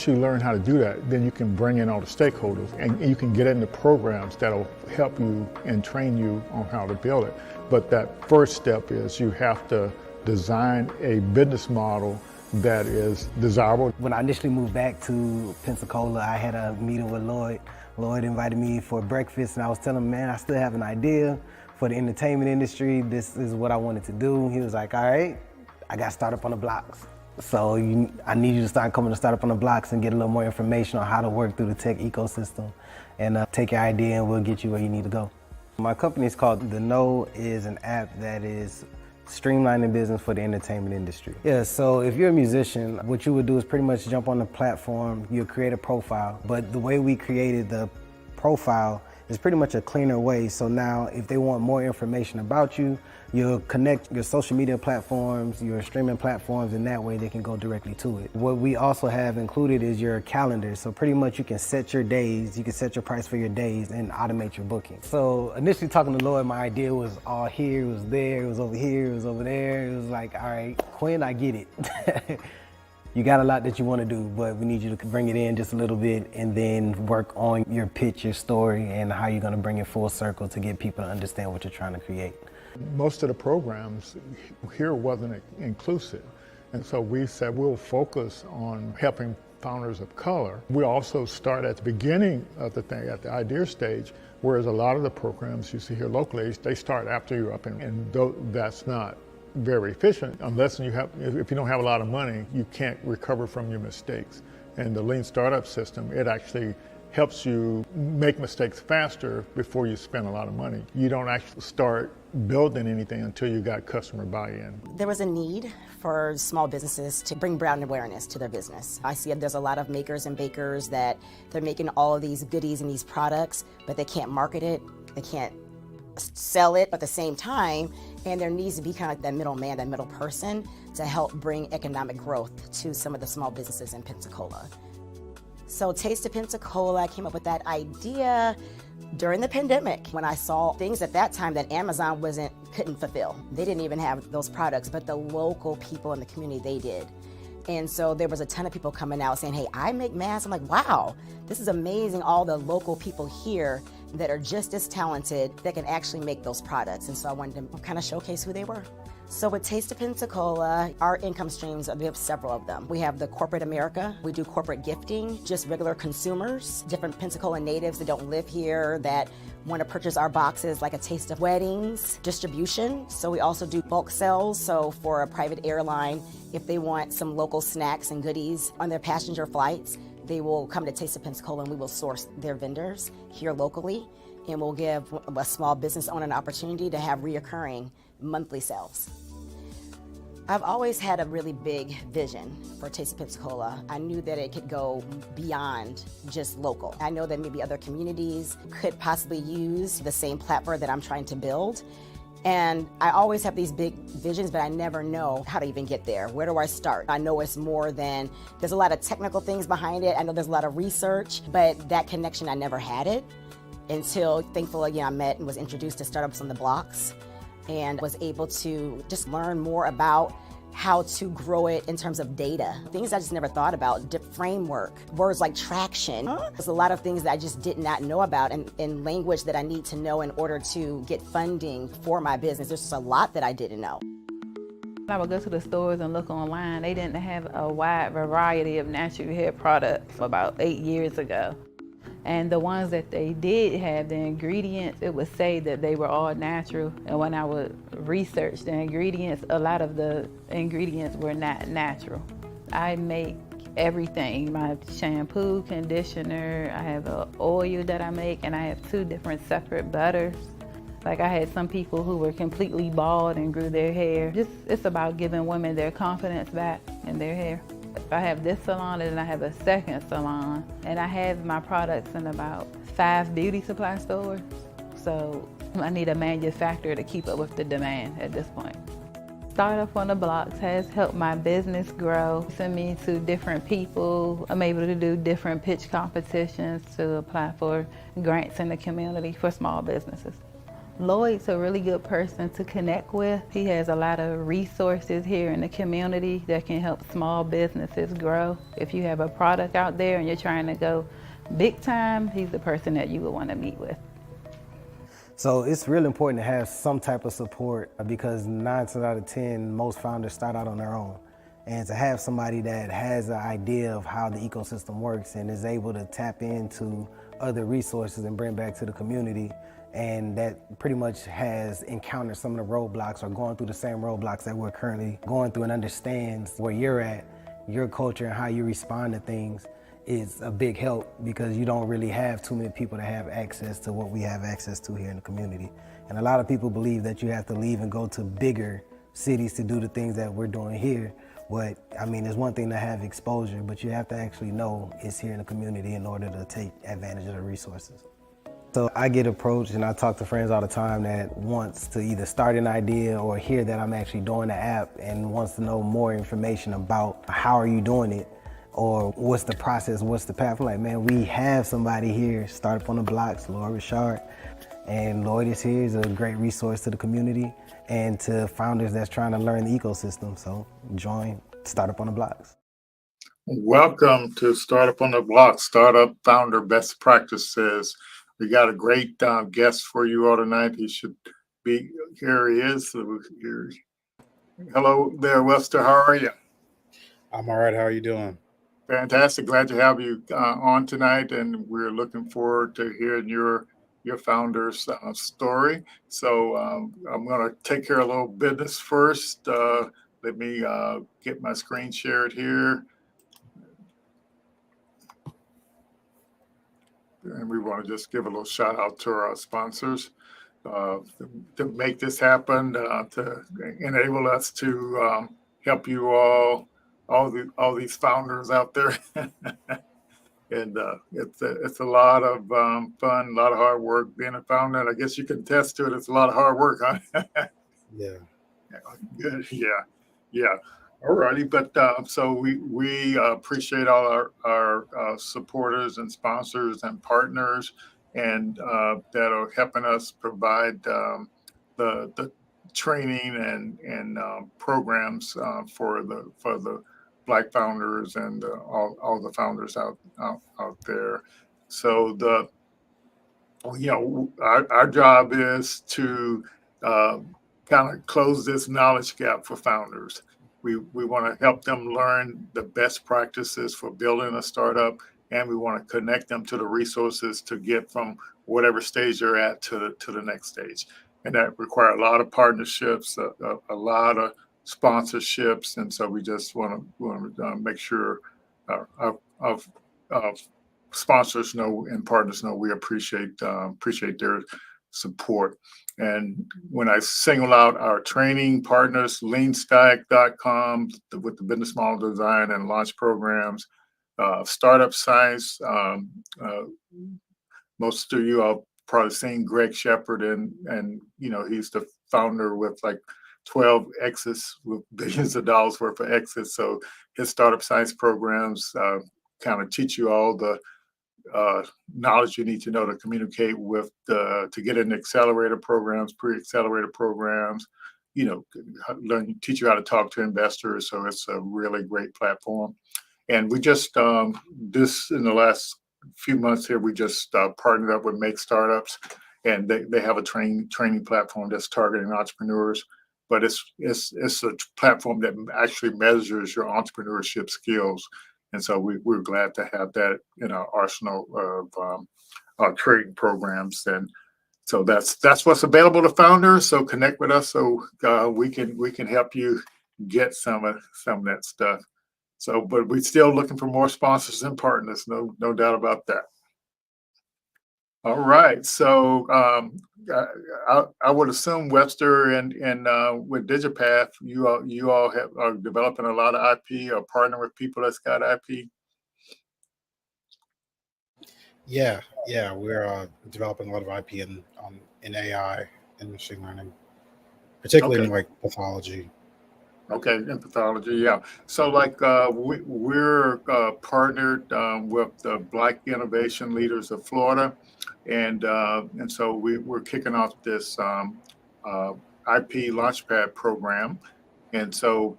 once you learn how to do that, then you can bring in all the stakeholders and you can get into programs that'll help you and train you on how to build it. But that first step is you have to design a business model that is desirable. When I initially moved back to Pensacola, I had a meeting with Lloyd. Lloyd invited me for breakfast, and I was telling him, man, I still have an idea for the entertainment industry. This is what I wanted to do. He was like, all right, I got Startup on the Blocks. So I need you to start coming to Startup on the Blocks and get a little more information on how to work through the tech ecosystem and take your idea and we'll get you where you need to go. My company is called The Know, is an app that is streamlining business for the entertainment industry. Yeah, so if you're a musician, what you would do is pretty much jump on the platform, you'll create a profile, but the way we created the profile is pretty much a cleaner way. So now if they want more information about you, you'll connect your social media platforms, your streaming platforms, and that way they can go directly to it. What we also have included is your calendar. So pretty much you can set your days, you can set your price for your days and automate your booking. So initially talking to Lloyd, my idea was all here, it was there, it was over here, it was over there. It was like, all right, Quinn, I get it. You got a lot that you want to do, but we need you to bring it in just a little bit and then work on your pitch, your story, and how you're going to bring it full circle to get people to understand what you're trying to create. Most of the programs here wasn't inclusive, and so we said we'll focus on helping founders of color. We also start at the beginning of the thing, at the idea stage, whereas a lot of the programs you see here locally, they start after you're up, and that's not very efficient unless if you don't have a lot of money, you can't recover from your mistakes. And the lean startup system, it actually helps you make mistakes faster before you spend a lot of money. You don't actually start building anything until you got customer buy-in. There was a need for small businesses to bring brand awareness to their business. I see there's a lot of makers and bakers that they're making all of these goodies and these products, but they can't market it, they can't sell it at the same time, and there needs to be kind of like that middleman, that middle person to help bring economic growth to some of the small businesses in Pensacola. So Taste of Pensacola, I came up with that idea during the pandemic when I saw things at that time that Amazon couldn't fulfill. They didn't even have those products, but the local people in the community, they did. And so there was a ton of people coming out saying, hey, I make masks. I'm like, wow, this is amazing. All the local people here that are just as talented that can actually make those products. And so I wanted to kind of showcase who they were. So with Taste of Pensacola, our income streams, we have several of them. We have the corporate America, we do corporate gifting, just regular consumers, different Pensacola natives that don't live here that want to purchase our boxes, like a taste of weddings, distribution. So we also do bulk sales. So for a private airline, if they want some local snacks and goodies on their passenger flights, they will come to Taste of Pensacola and we will source their vendors here locally. And we'll give a small business owner an opportunity to have reoccurring monthly sales. I've always had a really big vision for Taste of Pensacola. I knew that it could go beyond just local. I know that maybe other communities could possibly use the same platform that I'm trying to build. And I always have these big visions, but I never know how to even get there. Where do I start? I know it's more than, there's a lot of technical things behind it. I know there's a lot of research, but that connection, I never had it until, thankfully, I met and was introduced to Startups on the Blocks and was able to just learn more about how to grow it in terms of data. Things I just never thought about, framework, words like traction. There's a lot of things that I just did not know about and language that I need to know in order to get funding for my business. There's just a lot that I didn't know. I would go to the stores and look online. They didn't have a wide variety of natural hair products about 8 years ago. And the ones that they did have, the ingredients, it would say that they were all natural. And when I would research the ingredients, a lot of the ingredients were not natural. I make everything, my shampoo, conditioner, I have an oil that I make, and I have 2 different separate butters. Like I had some people who were completely bald and grew their hair. It's about giving women their confidence back in their hair. I have this salon and then I have a second salon, and I have my products in about 5 beauty supply stores. So I need a manufacturer to keep up with the demand at this point. Startup on the Blocks has helped my business grow. Send me to different people. I'm able to do different pitch competitions to apply for grants in the community for small businesses. Lloyd's a really good person to connect with. He has a lot of resources here in the community that can help small businesses grow. If you have a product out there and you're trying to go big time, he's the person that you would want to meet with. So it's really important to have some type of support because 9 times out of 10, most founders start out on their own. And to have somebody that has an idea of how the ecosystem works and is able to tap into other resources and bring back to the community, and that pretty much has encountered some of the roadblocks or going through the same roadblocks that we're currently going through and understands where you're at, your culture and how you respond to things, is a big help because you don't really have too many people that have access to what we have access to here in the community. And a lot of people believe that you have to leave and go to bigger cities to do the things that we're doing here. But I mean, it's one thing to have exposure, but you have to actually know it's here in the community in order to take advantage of the resources. So I get approached and I talk to friends all the time that wants to either start an idea or hear that I'm actually doing the app and wants to know more information about how are you doing it or what's the process, what's the path. I'm like, man, we have somebody here, Startup on the Blocks, Lloyd Richard. And Lloyd is here, he's a great resource to the community and to founders that's trying to learn the ecosystem. So join Startup on the Blocks. Welcome to Startup on the Block, Startup Founder Best Practices. We got a great guest for you all tonight. He should be, here he is. Hello there, Webster, how are you? I'm all right. How are you doing? Fantastic, glad to have you on tonight, and we're looking forward to hearing your founder's story. So I'm going to take care of a little business first. Let me get my screen shared here. And we want to just give a little shout out to our sponsors to make this happen, to enable us to help you all these founders out there. And it's a lot of fun, a lot of hard work being a founder. And I guess you can attest to it. It's a lot of hard work, huh? Yeah. Good. Yeah. All righty. But so we appreciate all our supporters and sponsors and partners, and that are helping us provide the training and programs for the Black founders and all the founders out there. So our job is to kind of close this knowledge gap for founders. We want to help them learn the best practices for building a startup, and we want to connect them to the resources to get from whatever stage they're at to the next stage. And that requires a lot of partnerships, a lot of sponsorships, and so we just want to make sure our sponsors know and partners know we appreciate their support. And when I single out our training partners, leanstack.com with the business model design and launch programs, Startup Science, most of you have probably seen Greg Shepard, and he's the founder with like 12 exits with billions of dollars worth of exits. So his Startup Science programs kind of teach you all the knowledge you need to know to communicate with to get into accelerator programs, pre-accelerator programs, teach you how to talk to investors. So it's a really great platform. And we just this in the last few months here, we just partnered up with Make Startups, and they have a training platform that's targeting entrepreneurs. But it's a platform that actually measures your entrepreneurship skills. And so we're glad to have that in our arsenal of our training programs. And so that's what's available to founders. So connect with us so we can help you get some of that stuff. So, but we're still looking for more sponsors and partners. No doubt about that. All right. So I would assume Webster and with DigiPath, you all are developing a lot of IP or partnering with people that's got IP. Yeah. We're developing a lot of IP in AI and machine learning, particularly in like pathology. Okay, in pathology, yeah. So like we're partnered with the Black Innovation Leaders of Florida, and so we're kicking off this uh, IP Launchpad program. And so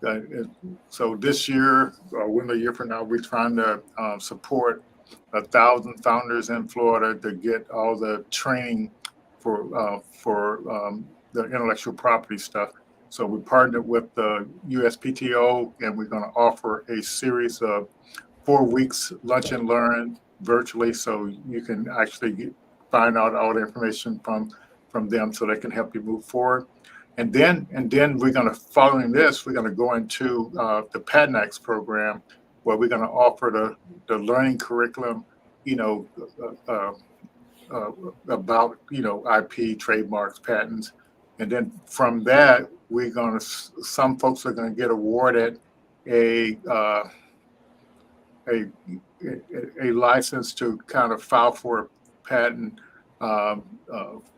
this year, when a year from now, we're trying to support 1,000 founders in Florida to get all the training for the intellectual property stuff. So we partnered with the USPTO, and we're going to offer a series of 4 weeks lunch and learn virtually, so you can actually find out all the information from them, so they can help you move forward. And then we're going to, following this, we're going to go into the PatentX program, where we're going to offer the learning curriculum, you know, uh, uh, about IP, trademarks, patents, and then from that we're going to, some folks are going to get awarded a a a license to kind of file for a patent um,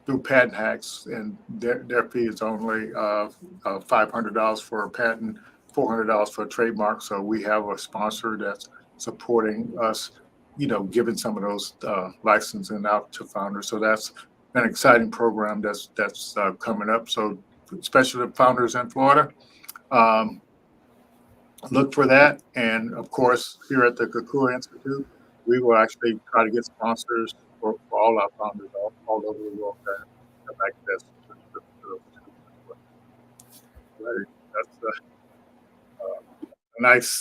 through Patent Hacks, and their fee is only $500 for a patent, $400 for a trademark. So we have a sponsor that's supporting us, giving some of those licensing out to founders. So that's an exciting program that's coming up. So especially the founders in Florida. Um, Look for that. And of course, here at the Kakua Institute, we will actually try to get sponsors for all our founders all over the world that have access to those tools. Right. That's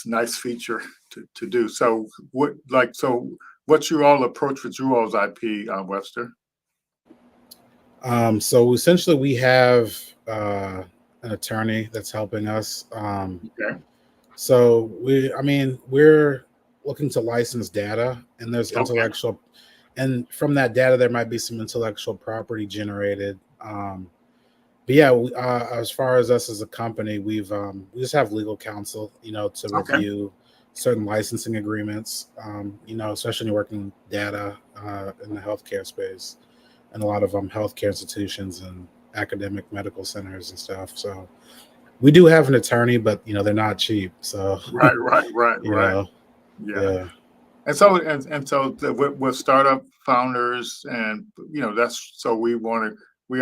a nice feature to do. So what's your all approach with you all's IP, Webster? So essentially, we have an attorney that's helping us. Okay. So we're looking to license data, and there's Okay. intellectual, and from that data, there might be some intellectual property generated. But yeah, as far as us as a company, we just have legal counsel, to Okay. review certain licensing agreements, especially working data in the healthcare space, and a lot of healthcare institutions and academic medical centers and stuff. So we do have an attorney, but they're not cheap. So you Right. know, Yeah. yeah. And so with startup founders, and that's, so we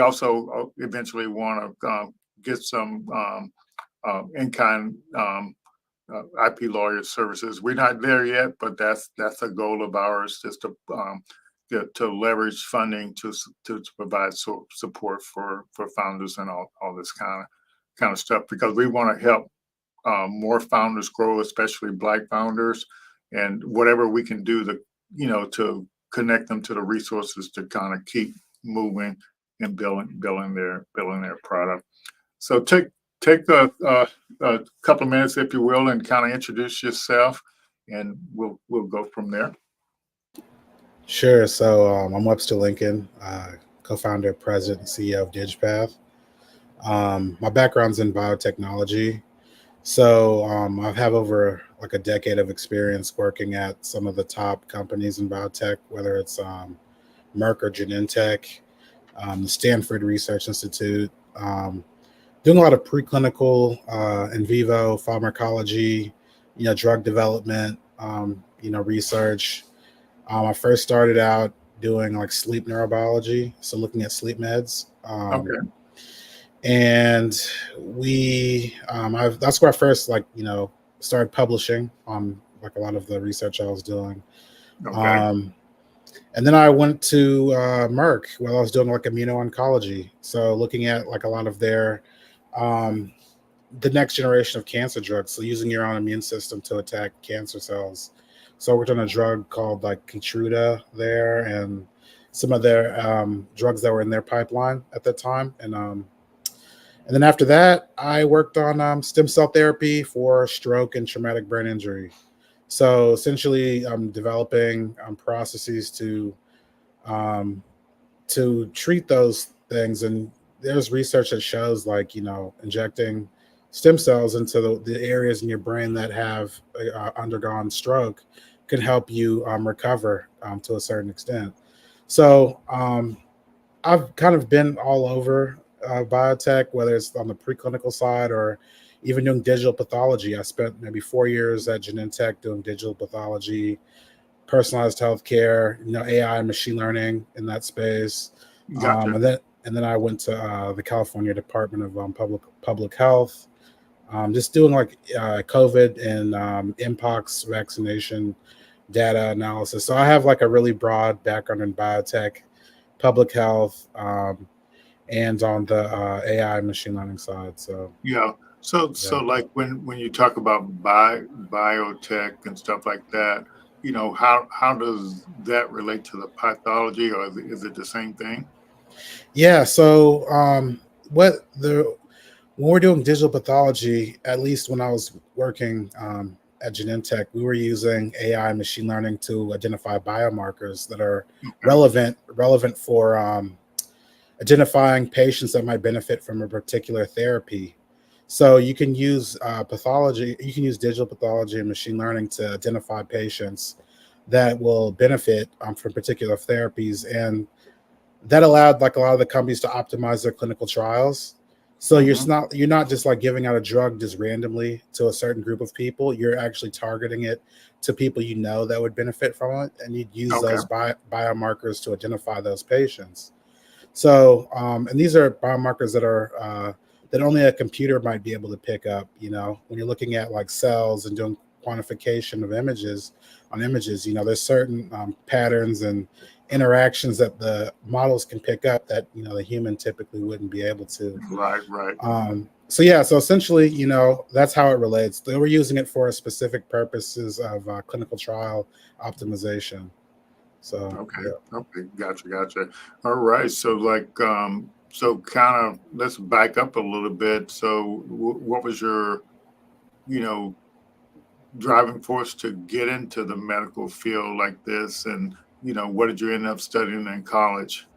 also eventually want to get some in-kind IP lawyer services. We're not there yet, but that's a goal of ours, just to leverage funding to provide support for founders and all this kind of stuff, because we want to help more founders grow, especially Black founders, and whatever we can do to connect them to the resources to kind of keep moving and building their product. So take a couple of minutes, if you will, and kind of introduce yourself, and we'll go from there. Sure. So I'm Webster Lincoln, co-founder, president, and CEO of DigiPath. My background's in biotechnology. So I have over like a decade of experience working at some of the top companies in biotech, whether it's Merck or Genentech, the Stanford Research Institute, doing a lot of preclinical, in vivo pharmacology, drug development, research. I first started out doing like sleep neurobiology, so looking at sleep meds. Okay. And that's where I first started publishing on like a lot of the research I was doing. Okay. And then I went to Merck while I was doing like immuno-oncology. So looking at like a lot of their the next generation of cancer drugs. So using your own immune system to attack cancer cells. So I worked on a drug called like Keytruda there, and some of their drugs that were in their pipeline at that time. And then after that, I worked on stem cell therapy for stroke and traumatic brain injury. So essentially, I'm developing processes um, to treat those things. And there's research that shows injecting stem cells into the areas in your brain that have undergone stroke can help you recover to a certain extent. So I've kind of been all over biotech, whether it's on the preclinical side or even doing digital pathology. I spent maybe 4 years at Genentech doing digital pathology, personalized healthcare, AI and machine learning in that space. Gotcha. And then I went to the California Department of Public Health, just doing like COVID and mpox vaccination data analysis. So I have like a really broad background in biotech, public health, and on the AI machine learning side. So Yeah. So yeah. like when you talk about biotech and stuff like that, how does that relate to the pathology, or is it the same thing? Yeah. So when we're doing digital pathology, at least when I was working at Genentech, we were using AI and machine learning to identify biomarkers that are Okay. relevant for identifying patients that might benefit from a particular therapy. So you can use you can use digital pathology and machine learning to identify patients that will benefit from particular therapies. And that allowed like a lot of the companies to optimize their clinical trials. So Hmm. you're not just like giving out a drug just randomly to a certain group of people. You're actually targeting it to people that would benefit from it, and you'd use Okay. those biomarkers to identify those patients. So, and these are biomarkers that only a computer might be able to pick up. When you're looking at like cells and doing quantification of images on images, there's certain patterns and interactions that the models can pick up that the human typically wouldn't be able to. Right. So essentially, that's how it relates. They were using it for specific purposes of clinical trial optimization. So Okay. yeah. Okay. Gotcha. All right. So like, so kind of let's back up a little bit. So what was your, you know, driving force to get into the medical field like this? And, what did you end up studying in college?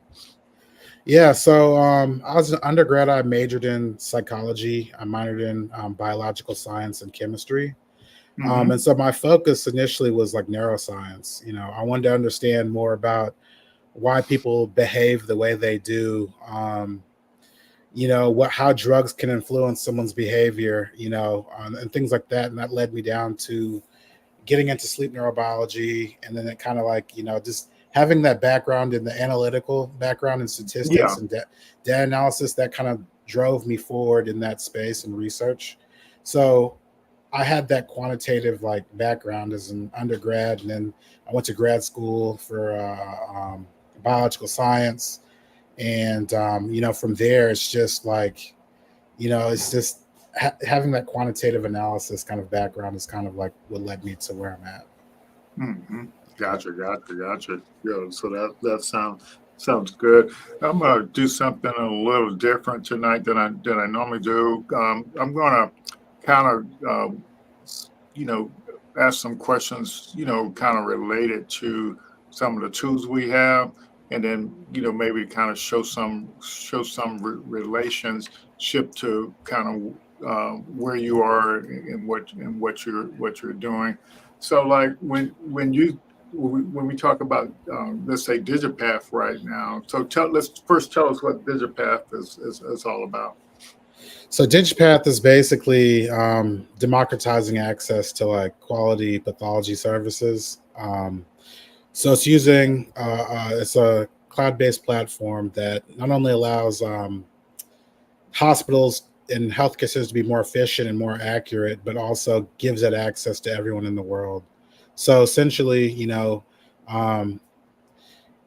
Yeah, so I was an undergrad. I majored in psychology. I minored in biological science and chemistry. Hmm. And so my focus initially was like neuroscience. I wanted to understand more about why people behave the way they do. How drugs can influence someone's behavior. And things like that. And that led me down to getting into sleep neurobiology, and then it kind of like just having that background in the analytical background in Yeah. statistics and data analysis, that kind of drove me forward in that space and research. So I had that quantitative like background as an undergrad, and then I went to grad school for biological science, and from there it's just like it's just having that quantitative analysis kind of background is kind of like what led me to where I'm at. Hmm. Gotcha. Yeah. So that sounds good. I'm gonna do something a little different tonight than I normally do. I'm gonna kind of s- you know ask some questions kind of related to some of the tools we have, and then maybe kind of show some relationship to kind of where you are and what you're doing. So like when we talk about let's say DigiPath right now, so let's first tell us what DigiPath is all about. So DigiPath is basically democratizing access to like quality pathology services. So it's a cloud-based platform that not only allows hospitals and healthcare systems to be more efficient and more accurate, but also gives that access to everyone in the world. So essentially, um,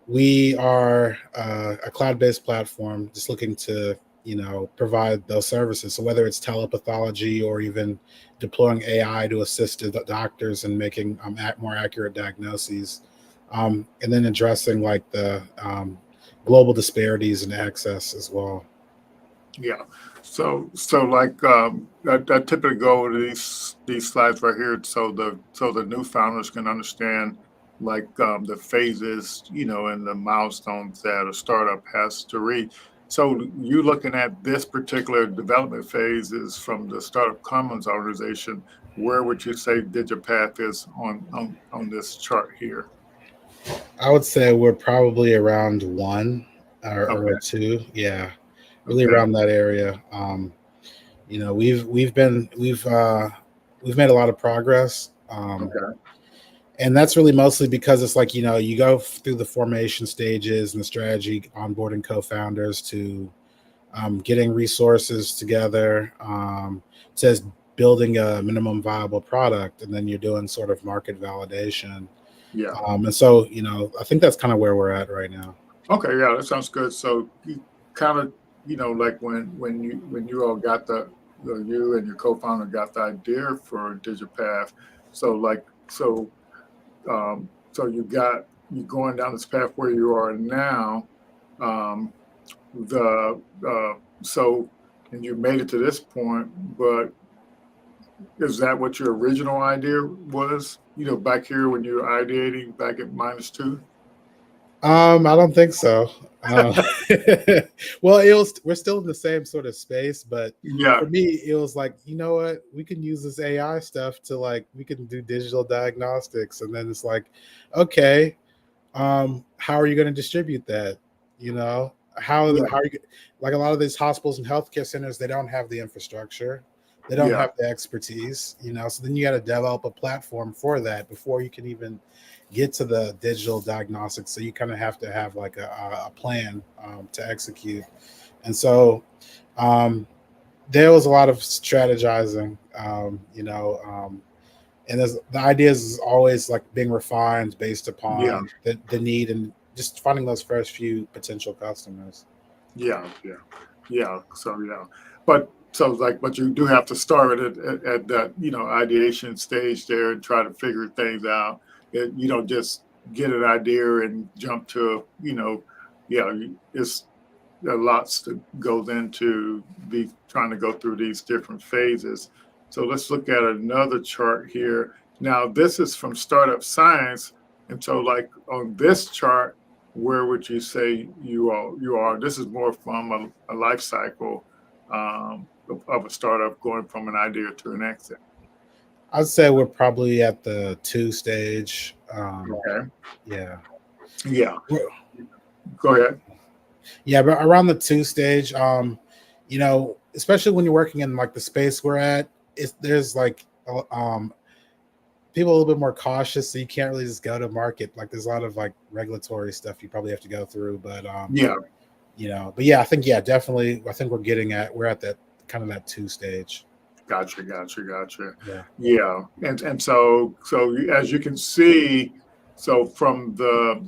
we are a cloud-based platform just looking to provide those services. So whether it's telepathology or even deploying AI to assist the doctors in making more accurate diagnoses, and then addressing like the global disparities in access as well. Yeah. So like I typically go over these slides right here, so the new founders can understand like the phases, and the milestones that a startup has to reach. So you looking at this particular development phase is from the Startup Commons organization. Where would you say DigiPath is on this chart here? I would say we're probably around one or Okay. two. Yeah, really Okay. around that area. we've made a lot of progress. Okay. And that's really mostly because it's like, you go through the formation stages and the strategy, onboarding co-founders to getting resources together, to building a minimum viable product, and then you're doing sort of market validation. Yeah. And so, I think that's kind of where we're at right now. Okay. Yeah, that sounds good. So you kind of, like when you all got you and your co-founder got the idea for DigiPath. So you going down this path where you are now. Um, the so and you made it to this point, but is that what your original idea was? Back here when you were ideating back at -2? I don't think so. Well, we're still in the same sort of space, but Yeah. for me, it was like, you know what, we can use this AI stuff to we can do digital diagnostics, and then it's like, okay, how are you going to distribute that? How Yeah. are you, like a lot of these hospitals and healthcare centers, they don't have the infrastructure, they don't Yeah. have the expertise, so then you got to develop a platform for that before you can even get to the digital diagnostics. So you kind of have to have like a plan to execute. And so there was a lot of strategizing, and the ideas is always like being refined based Yeah. upon the need and just finding those first few potential customers. Yeah. So but you do have to start at that ideation stage there and try to figure things out. You don't just get an idea and jump to it's there are lots that goes into trying to go through these different phases. So let's look at another chart here. Now this is from Startup Science, and so like on this chart, where would you say you are? This is more from a life cycle of a startup going from an idea to an exit. I'd say we're probably at the 2 stage. Okay. Yeah. Yeah. Go ahead. Yeah, but around the 2 stage, especially when you're working in like the space we're at, there's like people a little bit more cautious, so you can't really just go to market. Like there's a lot of like regulatory stuff you probably have to go through, but Yeah. But yeah, I think definitely. I think we're at that kind of that 2 stage. Gotcha. Yeah. Yeah. And so as you can see, so from the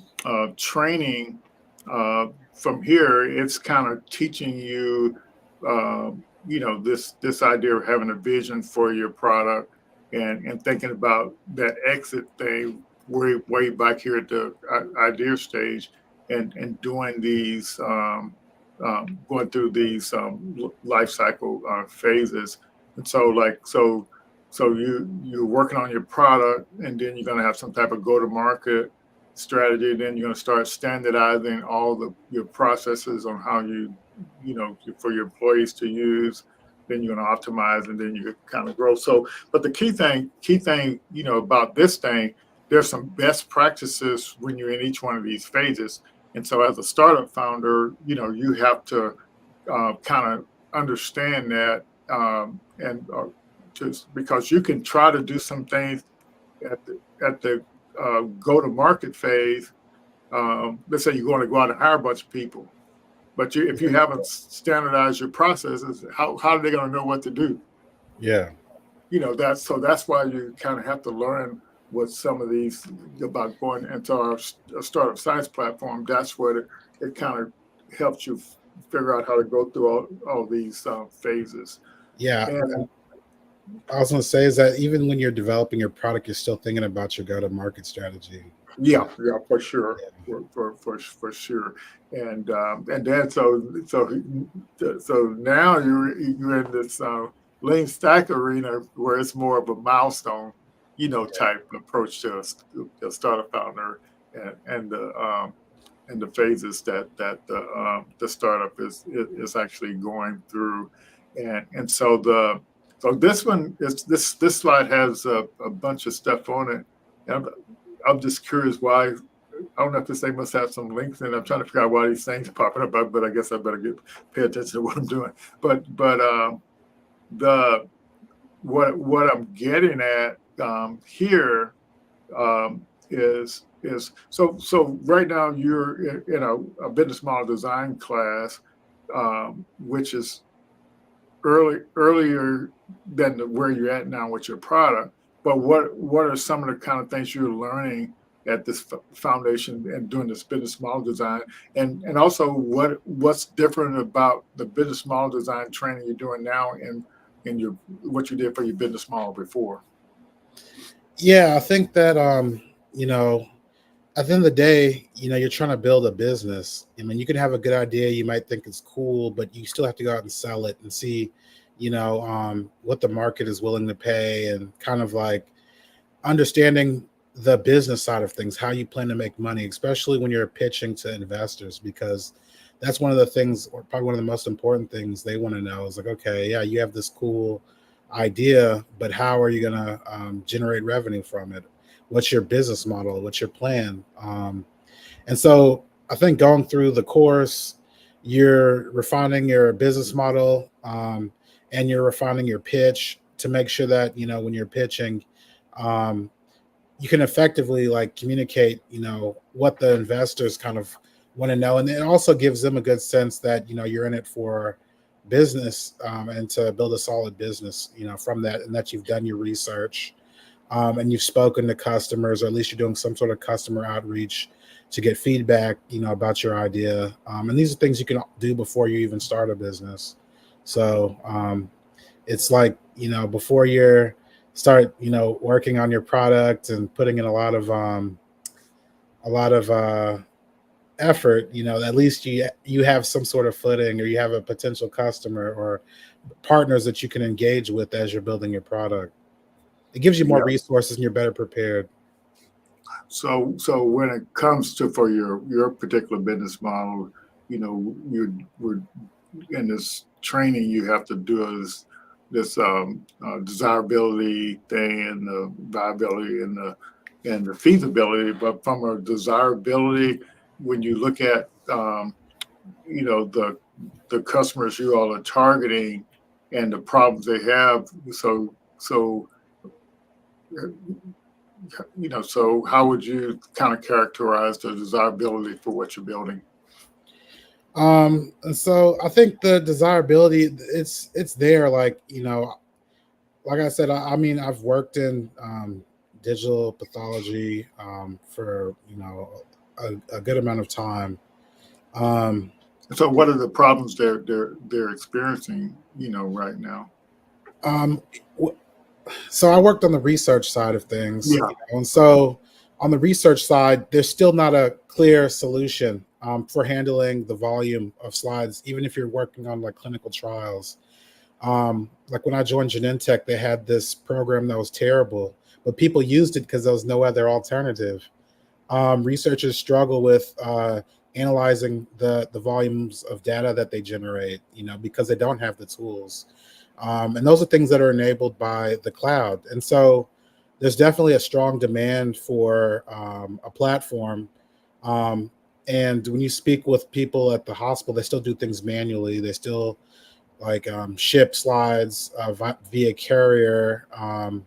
training from here, it's kind of teaching you, this idea of having a vision for your product and thinking about that exit thing way back here at the idea stage and doing these, going through these life cycle phases. And so you're working on your product, and then you're going to have some type of go-to-market strategy. Then you're going to start standardizing all your processes on how for your employees to use. Then you're going to optimize, and then you kind of grow. So, but the key thing, about this thing, there's some best practices when you're in each one of these phases. And so, as a startup founder, you have to kind of understand that, and just because you can try to do some things at the go-to-market phase. Let's say you're going to go out and hire a bunch of people, but if you haven't standardized your processes, how are they going to know what to do? Yeah. That's why you kind of have to learn what some of these about going into our startup science platform. That's where it kind of helps you figure out how to go through all these phases. Yeah. And I was going to say is that even when you're developing your product, you're still thinking about your go-to-market strategy. Yeah, for sure, for sure. And then so now you're in this lean stack arena where it's more of a milestone, type approach to a startup founder and the phases that the startup is actually going through, and so this one is this slide has a bunch of stuff on it. And I'm just curious why. I don't know if this thing must have some links in it. I'm trying to figure out why these things are popping up, but I guess I better pay attention to what I'm doing. But the what I'm getting at here is so right now you're in a business model design class, which is earlier than where you're at now with your product. But what are some of the kind of things you're learning at this foundation and doing this business model design, and also what's different about the business model design training you're doing now in your what you did for your business model before? Yeah, I think that you know, at the end of the day, you're trying to build a business. I mean, you can have a good idea, you might think it's cool, but you still have to go out and sell it and see, what the market is willing to pay, and kind of like understanding the business side of things, how you plan to make money, especially when you're pitching to investors, because that's one of the things, or probably one of the most important things they want to know is like, okay, yeah, you have this cool idea, but how are you going to generate revenue from it? What's your business model? What's your plan? And so I think going through the course, you're refining your business model, and you're refining your pitch to make sure that, when you're pitching, um, you can effectively like communicate, what the investors kind of want to know. And it also gives them a good sense that, you're in it for business, and to build a solid business, from that, and that you've done your research, and you've spoken to customers, or at least you're doing some sort of customer outreach to get feedback, about your idea. And these are things you can do before you even start a business. So it's like, before you're start, working on your product and putting in a lot of effort, at least you have some sort of footing, or you have a potential customer or partners that you can engage with as you're building your product. It gives you more Yeah. resources and you're better prepared. So when it comes to for your particular business model, we're in this training you have to do this desirability thing and the viability and the feasibility. But from a desirability, when you look at the customers you all are targeting and the problems they have, so so how would you kind of characterize the desirability for what you're building? And so I think the desirability, it's there. Like, like I said, I mean, I've worked in digital pathology for, a good amount of time. Um, So what are the problems they're experiencing, right now? um, w- so I worked on the research side of things, Yeah. and so on the research side, there's still not a clear solution for handling the volume of slides, even if you're working on like clinical trials. Like when I joined Genentech, they had this program that was terrible, but people used it because there was no other alternative. Researchers struggle with analyzing the volumes of data that they generate, because they don't have the tools. And those are things that are enabled by the cloud. And so there's definitely a strong demand for a platform. Um, and when you speak with people at the hospital, they still do things manually. They still like ship slides via carrier. So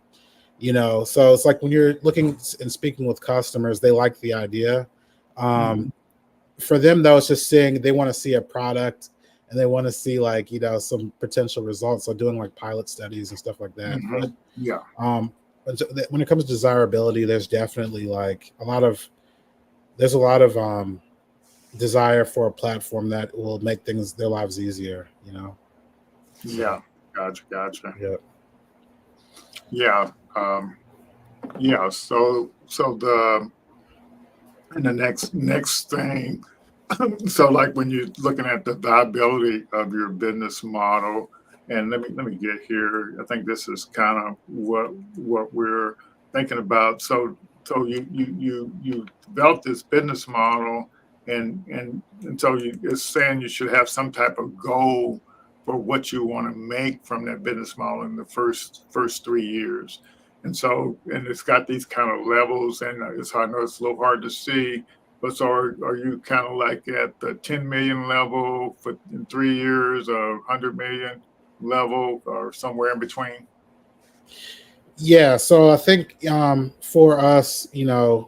it's like when you're looking and speaking with customers, they like the idea. Um, Mhm. for them though, it's just seeing, they want to see a product, and they want to see like, some potential results. So doing like pilot studies and stuff like that. But Yeah. um, when it comes to desirability, there's definitely like there's a lot of desire for a platform that will make their lives easier. So Yeah. Gotcha. yeah. Yeah. Yeah. So the and the next thing, so like when you're looking at the viability of your business model, and let me get here. I think this is kind of what we're thinking about. So you developed this business model, and so it's saying you should have some type of goal for what you want to make from that business model in the first 3 years. And it's got these kind of levels, and I know it's a little hard to see, but so are you kind of like at the 10 million level for in 3 years, or 100 million? level or somewhere in between? Yeah, so I think for us, when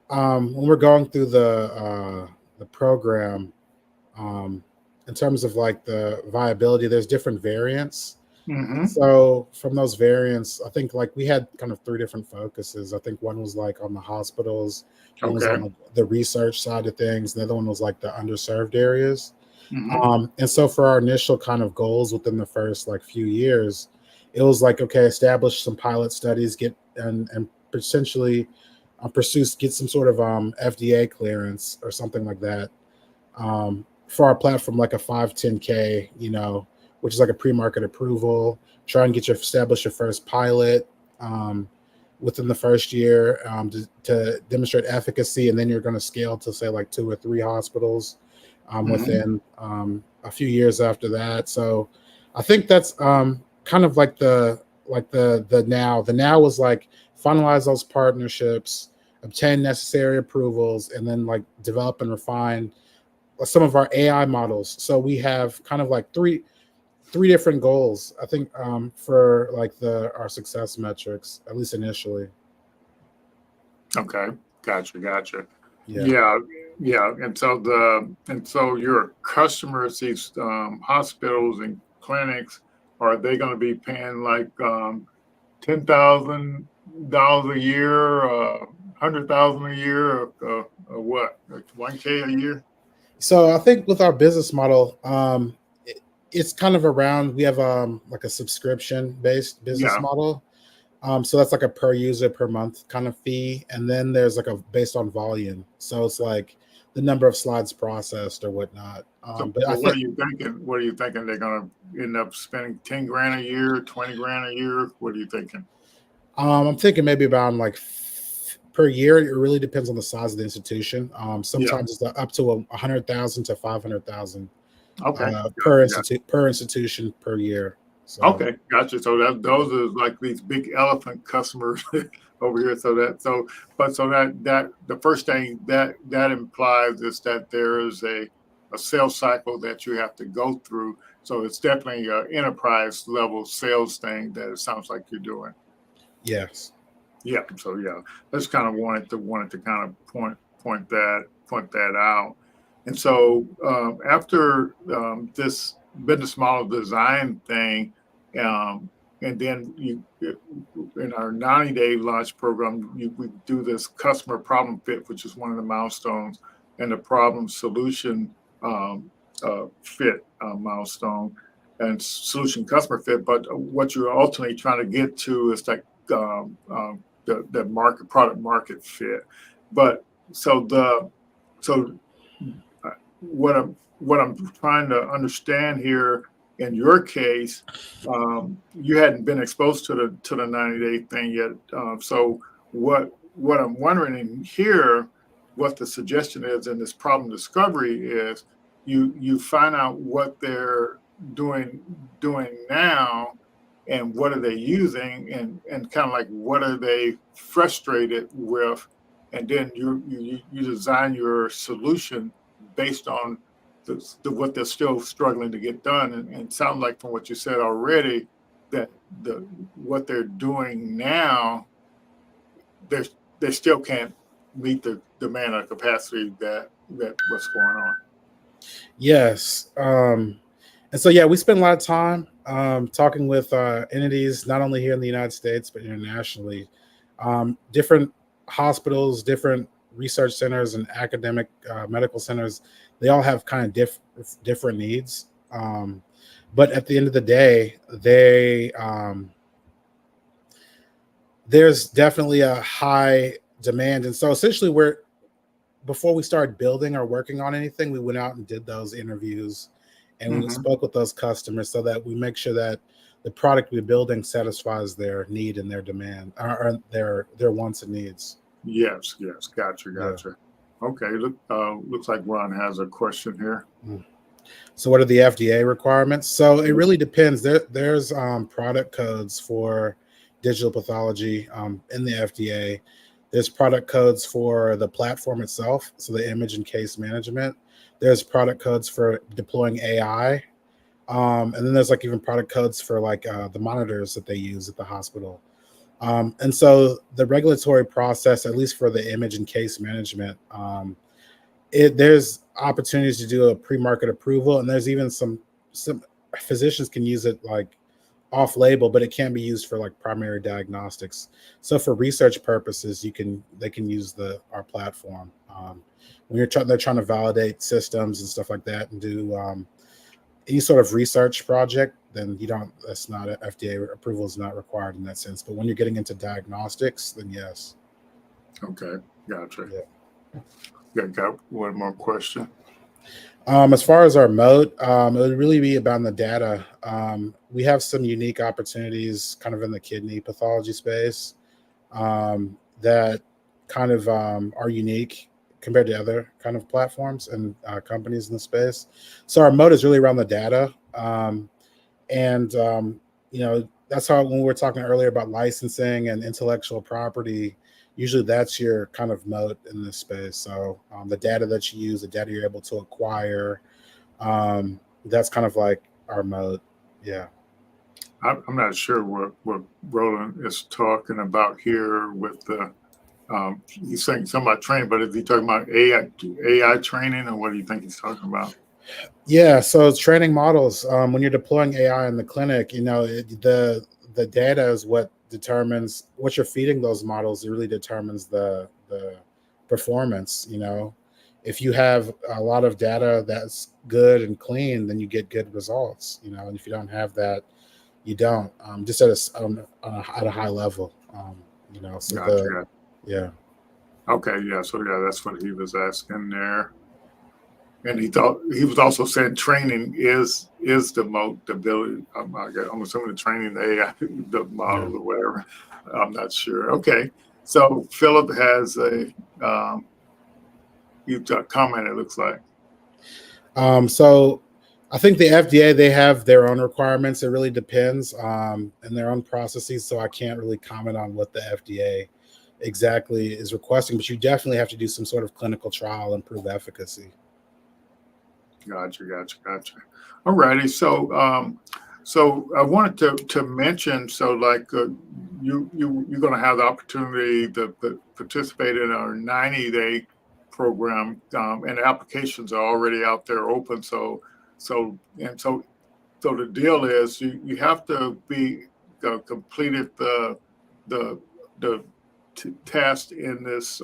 we're going through the program, um, in terms of like the viability, there's different variants. Mm-hmm. So from those variants, I think like we had kind of three different focuses. I think one was like on the hospitals, one was Okay. on the research side of things, the other one was like the underserved areas. Mm-hmm. And so for our initial kind of goals within the first like few years, it was like, okay, establish some pilot studies, get and potentially pursue get some sort of FDA clearance or something like that, for our platform, like a 510K, which is like a pre-market approval. Try and establish your first pilot within the first year, to demonstrate efficacy, and then you're going to scale to say like 2 or 3 hospitals Mm-hmm. within a few years after that. So I think that's kind of like the now. The now was like finalize those partnerships, obtain necessary approvals, and then like develop and refine some of our AI models. So we have kind of like three different goals, I think, for like our success metrics, at least initially. Okay. Gotcha. Yeah. Yeah, yeah. And so your customers, these hospitals and clinics, are they going to be paying like $10,000 a year, 100,000 a year, or what? Like 1K a year? So I think with our business model, it's kind of around, we have like a subscription based business Yeah. model. So that's like a per user per month kind of fee. And then there's like a based on volume. So it's like the number of slides processed or whatnot. So, But I so what think are you thinking? What are you thinking they're going to end up spending 10 grand a year, 20 grand a year? What are you thinking? I'm thinking maybe about like per year. It really depends on the size of the institution. Yeah. Sometimes it's up to 100,000 to 500,000 Okay. per institution per year. So Okay, gotcha. So those are like these big elephant customers over here. So the first thing that implies is that there is a sales cycle that you have to go through. So it's definitely an enterprise level sales thing that it sounds like you're doing. yes, Yeah. So yeah, that's kind of wanted to kind of point that out. And so after this business model design thing, um, and then in our 90-day launch program, we do this customer problem fit, which is one of the milestones, and the problem solution fit milestone, and solution customer fit. But what you're ultimately trying to get to is like the market product market fit. But so the so what I'm trying to understand here in your case, you hadn't been exposed to the 90-day thing yet. So what I'm wondering in here, what the suggestion is in this problem discovery is you find out what they're doing now, and what are they using, and kind of like what are they frustrated with, and then you design your solution based on what they're still struggling to get done. And sound like from what you said already that what they're doing now, they they still can't meet the demand or capacity that what's going on. yes. And so yeah, we spend a lot of time talking with entities not only here in the United States but internationally. Different hospitals, different research centers, and academic medical centers. They all have kind of different needs. But at the end of the day, there's definitely a high demand. And so essentially before we started building or working on anything, we went out and did those interviews, and we Mm-hmm. spoke with those customers so that we make sure that the product we're building satisfies their need and their demand, or their wants and needs. Yes, gotcha, Yeah. Okay, looks like Ron has a question here. Mm. So what are the FDA requirements? So it really depends. There's product codes for digital pathology in the FDA. There's product codes for the platform itself, so the image and case management. There's product codes for deploying AI. And then there's like even product codes for like the monitors that they use at the hospital. And so the regulatory process, at least for the image and case management, there's opportunities to do a pre-market approval, and there's even some physicians can use it like off-label, but it can be used for like primary diagnostics. So for research purposes, they can use our platform when they're trying to validate systems and stuff like that, and do any sort of research project. Then that's not FDA approval is not required in that sense. But when you're getting into diagnostics, then yes. Okay, gotcha. Yeah. Got one more question. As far as our moat, it would really be about the data. We have some unique opportunities kind of in the kidney pathology space that kind of are unique compared to other kind of platforms and companies in the space. So our moat is really around the data. That's how when we were talking earlier about licensing and intellectual property, usually that's your kind of moat in this space. So the data that you use, the data you're able to acquire, that's kind of like our moat. Yeah. I'm not sure what Roland is talking about here with the, he's saying something about training, but is he talking about AI training, or what do you think he's talking about? Yeah, so it's training models. When you're deploying AI in the clinic, the data is what determines what you're feeding those models. It really determines the performance. If you have a lot of data that's good and clean, then you get good results. And if you don't have that, you don't. Just at a high level. So Gotcha. yeah. Okay, yeah. So yeah, that's what he was asking there. And he thought he was also saying training is the moat, the ability. I'm assuming the training, the AI, the model, or whatever. I'm not sure. Okay, so Philip has a comment. It looks like. So I think the FDA, they have their own requirements. It really depends and their own processes. So I can't really comment on what the FDA exactly is requesting, but you definitely have to do some sort of clinical trial and prove efficacy. Gotcha. All righty. So I wanted to mention, so like you're going to have the opportunity to participate in our 90-day program, and the applications are already out there open. So the deal is you have to be completed the test in this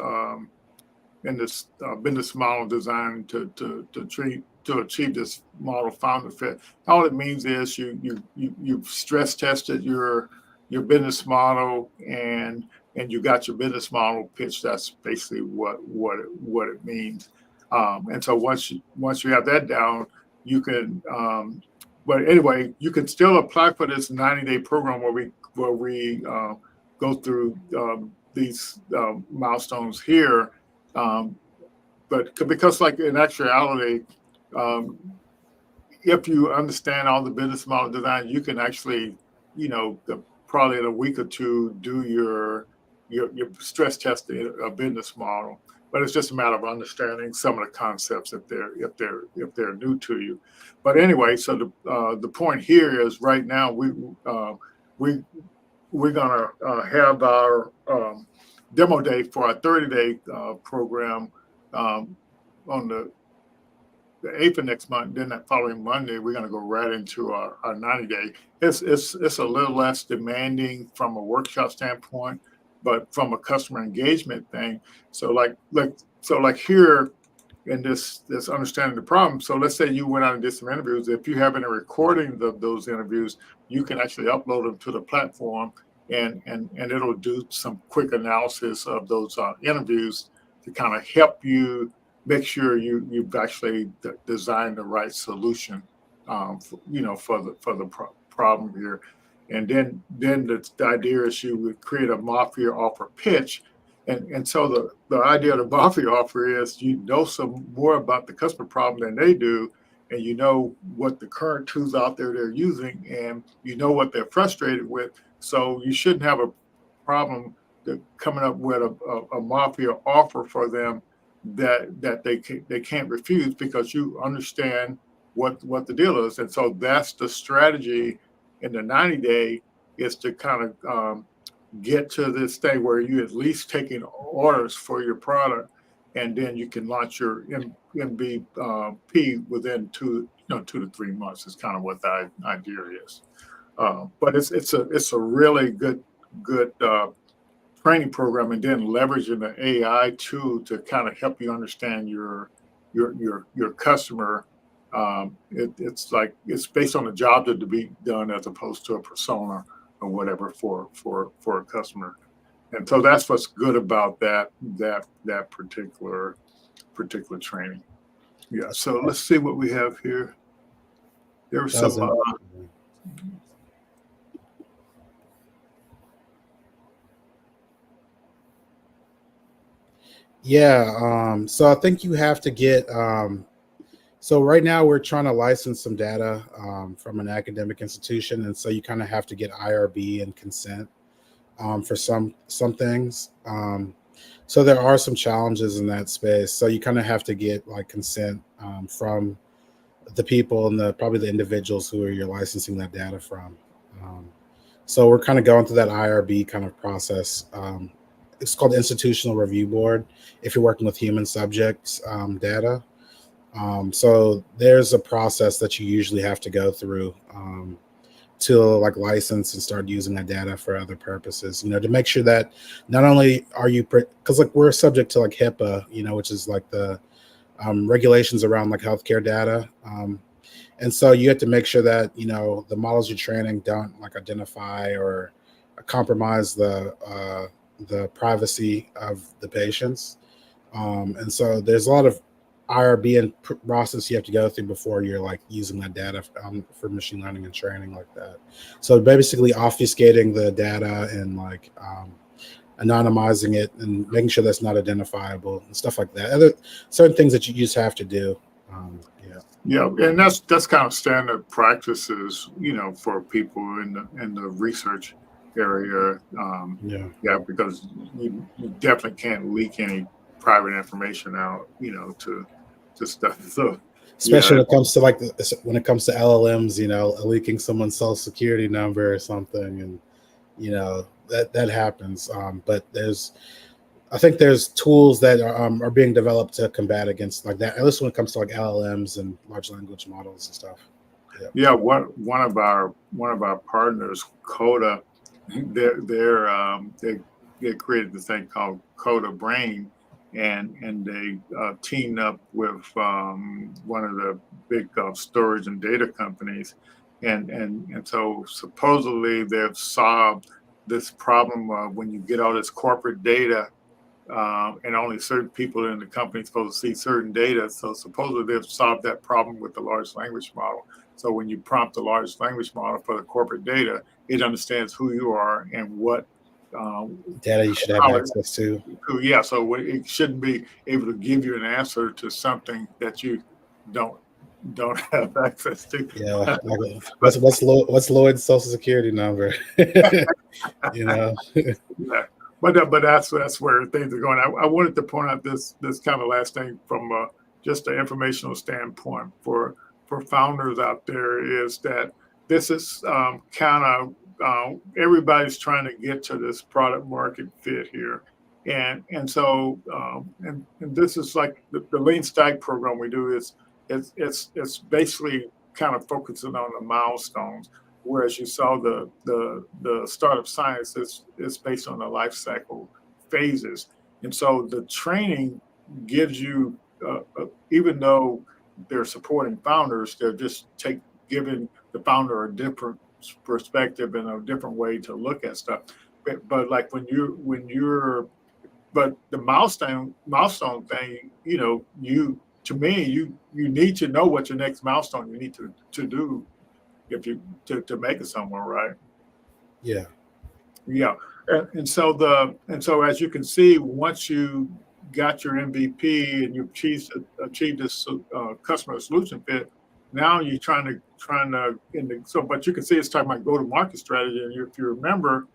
business model design to achieve this model founder fit. All it means is you've stress tested your business model and you got your business model pitch. That's basically what it means. And so once you have that down, you can. But anyway, you can still apply for this 90-day program where we go through these milestones here. But because like in actuality, if you understand all the business model design, you can actually, probably in a week or two, do your stress test a business model. But it's just a matter of understanding some of the concepts if they're new to you. But anyway, so the point here is right now we're gonna have our demo day for our 30-day program on the 8th of next month. Then that following Monday, we're going to go right into our 90-day. It's a little less demanding from a workshop standpoint, but from a customer engagement thing. So like here in this understanding the problem. So let's say you went out and did some interviews. If you have any recordings of those interviews, you can actually upload them to the platform, and it'll do some quick analysis of those interviews to kind of help you make sure you've actually designed the right solution, for the problem here. And then the idea is you would create a mafia offer pitch. And so the idea of the mafia offer is you know some more about the customer problem than they do, and you know what the current tools out there they're using, and you know what they're frustrated with. So you shouldn't have a problem coming up with a mafia offer for them that they can't refuse, because you understand what the deal is. And so that's the strategy in the 90-day, is to kind of get to this thing where you at least taking orders for your product, and then you can launch your MVP within 2 to 3 months is kind of what the idea is. But it's a really good training program, and then leveraging the AI tool to kind of help you understand your customer. It's based on a job to be done as opposed to a persona or whatever for a customer. And so that's what's good about that particular training. Yeah. So let's see what we have here. There was some. Yeah. So I think you have to get. So right now we're trying to license some data from an academic institution, and so you kind of have to get IRB and consent for some things. So there are some challenges in that space. So you kind of have to get like consent from the people and probably the individuals who you're licensing that data from. So we're kind of going through that IRB kind of process. It's called Institutional Review Board if you're working with human subjects data. So there's a process that you usually have to go through to like license and start using that data for other purposes, to make sure that not only are you, because like we're subject to like HIPAA, which is like the regulations around like healthcare data. And so you have to make sure that, the models you're training don't like identify or compromise the privacy of the patients. And so there's a lot of IRB and process you have to go through before you're like using that data for machine learning and training like that. So basically obfuscating the data and like anonymizing it and making sure that's not identifiable and stuff like that. Other certain things that you just have to do. Yeah, and that's kind of standard practices, for people in the research area. Because you definitely can't leak any private information out, to stuff. So especially when it comes to when it comes to LLMs, leaking someone's social security number or something, and that happens. But I think there's tools that are being developed to combat against like that, at least when it comes to like LLMs and large language models and stuff. Yeah, one of our partners, Coda, they created this thing called Coda Brain, and they teamed up with one of the big storage and data companies, and so supposedly they've solved this problem of when you get all this corporate data, and only certain people in the company are supposed to see certain data. So supposedly they've solved that problem with the large language model. So when you prompt the large language model for the corporate data, it understands who you are and what data you should have access to. Yeah, so it shouldn't be able to give you an answer to something that you don't have access to. Yeah, what's Lloyd's social security number? Yeah. But that's where things are going. I wanted to point out this kind of last thing from just an informational standpoint for founders out there, is that this is kind of everybody's trying to get to this product market fit here, and so and this is like the Lean Stack program we do is it's basically kind of focusing on the milestones. Whereas you saw the startup science is based on the life cycle phases, and so the training gives you, even though they're supporting founders, they're just giving the founder a different perspective and a different way to look at stuff. But like but the milestone thing, you need to know what your next milestone you need to do if you to make it somewhere, right? Yeah. And so as you can see, once you got your MVP and you achieved this customer solution fit, now you're trying to but you can see it's talking about go-to-market strategy, and if you remember,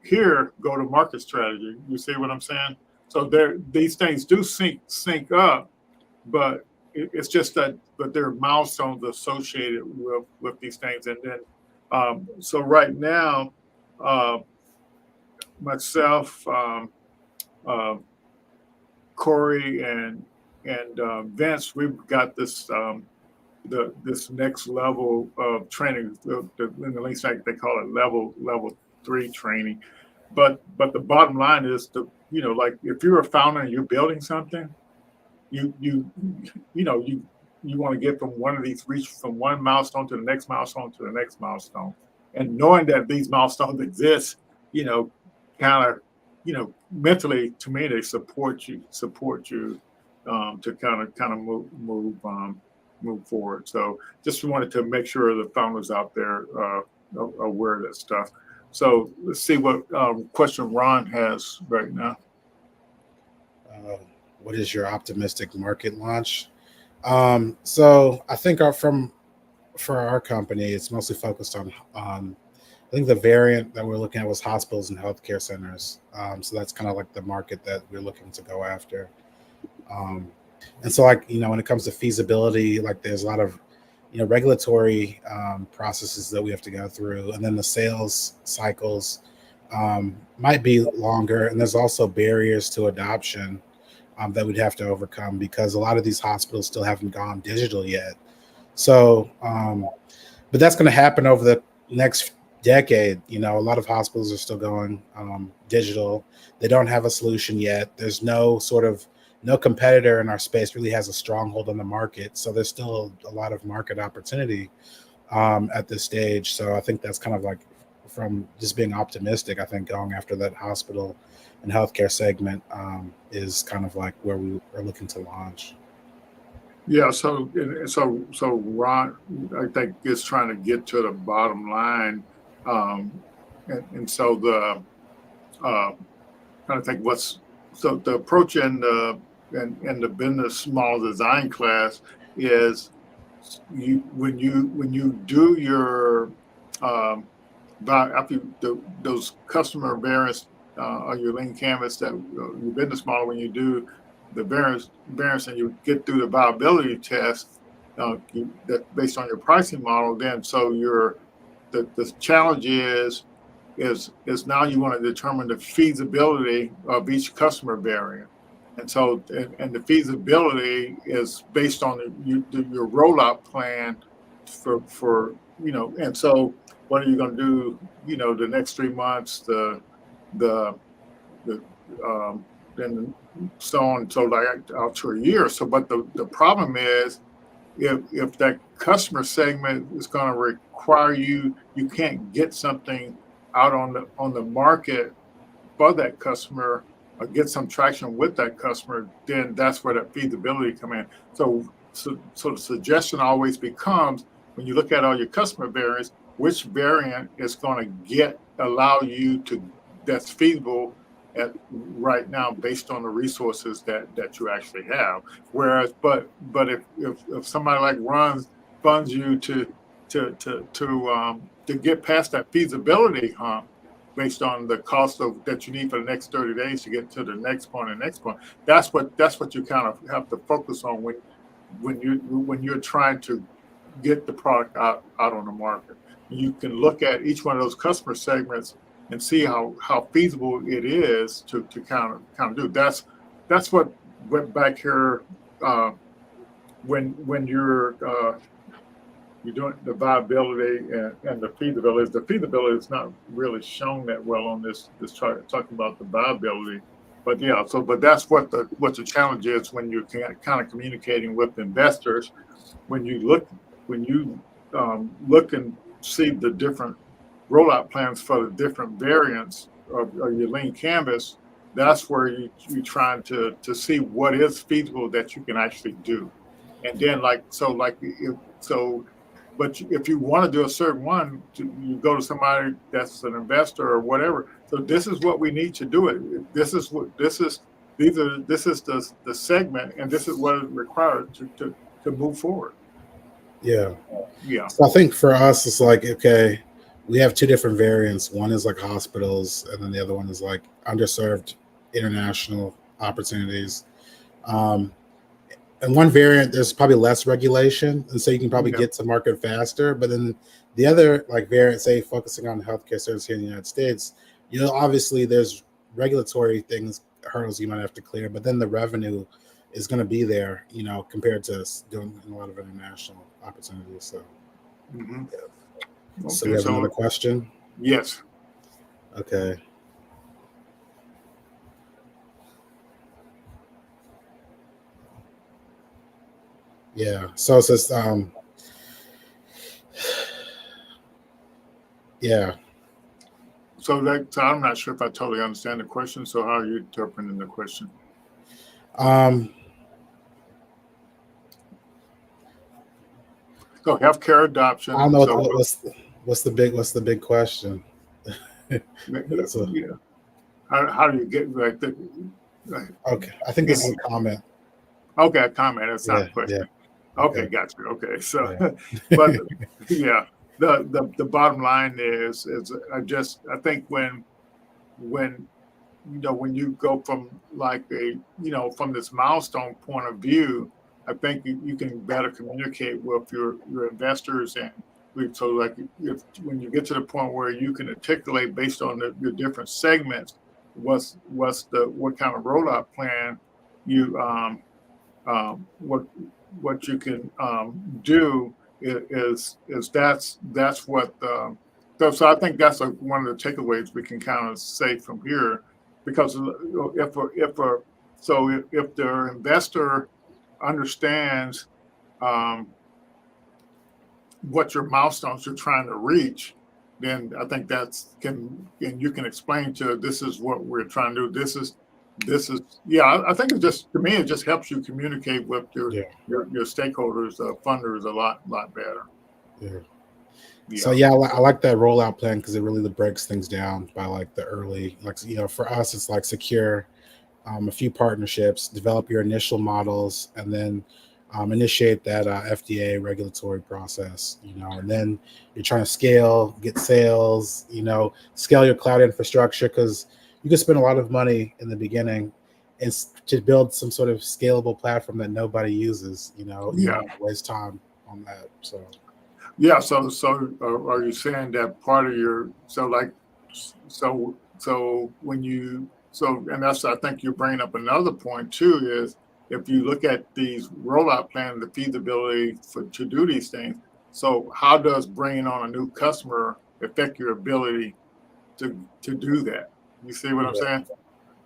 here go-to-market strategy. You see what I'm saying? So these things do sync up, but it's just that, but there are milestones associated with these things. And then, so right now, uh, myself, Corey, and Vince, we've got this this next level of training. In the Lean Stack, they call it level 3 training. But the bottom line is, like if you're a founder and you're building something, you you you want to get from one of these, reach from one milestone to the next milestone to the next milestone, and knowing that these milestones exist, kind of, mentally, to me, they support you to kind of move forward. So just wanted to make sure the founders out there are aware of that stuff. So let's see what question Ron has right now. What is your optimistic market launch? So I think for our company, it's mostly focused on I think the variant that we're looking at was hospitals and healthcare centers. So that's kind of like the market that we're looking to go after. And so, like, when it comes to feasibility, like there's a lot of, regulatory processes that we have to go through. And then the sales cycles might be longer. And there's also barriers to adoption that we'd have to overcome, because a lot of these hospitals still haven't gone digital yet. So, but that's going to happen over the next decade. A lot of hospitals are still going digital. They don't have a solution yet. There's no competitor in our space really has a stronghold on the market. So there's still a lot of market opportunity at this stage. So I think that's kind of like, from just being optimistic, I think going after that hospital and healthcare segment is kind of like where we are looking to launch. Yeah, so Ron, I think, is trying to get to the bottom line, and so the kind of think the approach in the business model design class is when you do your after those customer variants on your lean canvas, that your business model, when you do the variance and you get through the viability test that based on your pricing model, then so the challenge is now you want to determine the feasibility of each customer variant. And so, and the feasibility is based on your rollout plan for and so what are you going to do, the next 3 months, then so on, so like out to a year. So, but the problem is, if that customer segment is going to require you can't get something out on the market for that customer, or get some traction with that customer, then that's where that feasibility come in. So the suggestion always becomes, when you look at all your customer variants, which variant is going to allow you that's feasible right now based on the resources that you actually have. Whereas, but if somebody like Ron funds you to get past that feasibility hump, based on the cost that you need for the next 30 days to get to the next point and next point, that's what you kind of have to focus on when you're trying to get the product out on the market. You can look at each one of those customer segments and see how feasible it is to kind of do. That's what went back here when you're doing the viability and the feasibility. The feasibility is not really shown that well on this chart, talking about the viability. But yeah, but that's what the challenge is when you're kind of communicating with investors. When you look and see the different rollout plans for the different variants of your lean canvas, that's where you're trying to see what is feasible that you can actually do. And then but if you want to do a certain one, you go to somebody that's an investor or whatever. So this is what we need to do it. This is the segment, and this is what is required to move forward. Yeah. Yeah. So I think for us, it's like, okay, we have two different variants. One is like hospitals, and then the other one is like underserved international opportunities. And one variant, there's probably less regulation, and so you can probably Yeah. get to market faster. But then the other like variant, say focusing on healthcare service here in the United States, obviously there's regulatory things, hurdles you might have to clear, but then the revenue is going to be there, compared to doing a lot of international opportunities. So, Mm-hmm. so Okay, we have another question. yes. Okay. Yeah. So it says, yeah. So I'm not sure if I totally understand the question. So how are you interpreting the question? So healthcare adoption. I don't know So what's the big question. So, yeah. How do you get like the? okay, I think this is a comment. Okay, a comment. That's not Yeah, a question. yeah. Okay, gotcha. Okay, so, Yeah. but yeah, the bottom line is I think when when you go from like from this milestone point of view, I think you can better communicate with your investors so like if when you get to the point where you can articulate based on your different segments what kind of rollout plan you what you can do is that's what so I think that's one of the takeaways we can kind of say from here, because if the investor understands um, what your milestones you're trying to reach, then I think and you can explain to this is what we're trying to do. This is yeah. I think it just to me it just helps you communicate with Yeah. your stakeholders, funders a lot better. Yeah. Yeah. So yeah, I like that rollout plan because it really breaks things down by like the early, like for us, it's like secure a few partnerships, develop your initial models, and then initiate that FDA regulatory process. And then you're trying to scale, get sales, scale your cloud infrastructure because you can spend a lot of money in the beginning and to build some sort of scalable platform that nobody uses. You don't waste time on that. So. Yeah. So are you saying that part of your when you and that's I think you're bringing up another point too is if you look at these rollout plans, the feasibility to do these things. So how does bringing on a new customer affect your ability to do that? You see what I'm saying?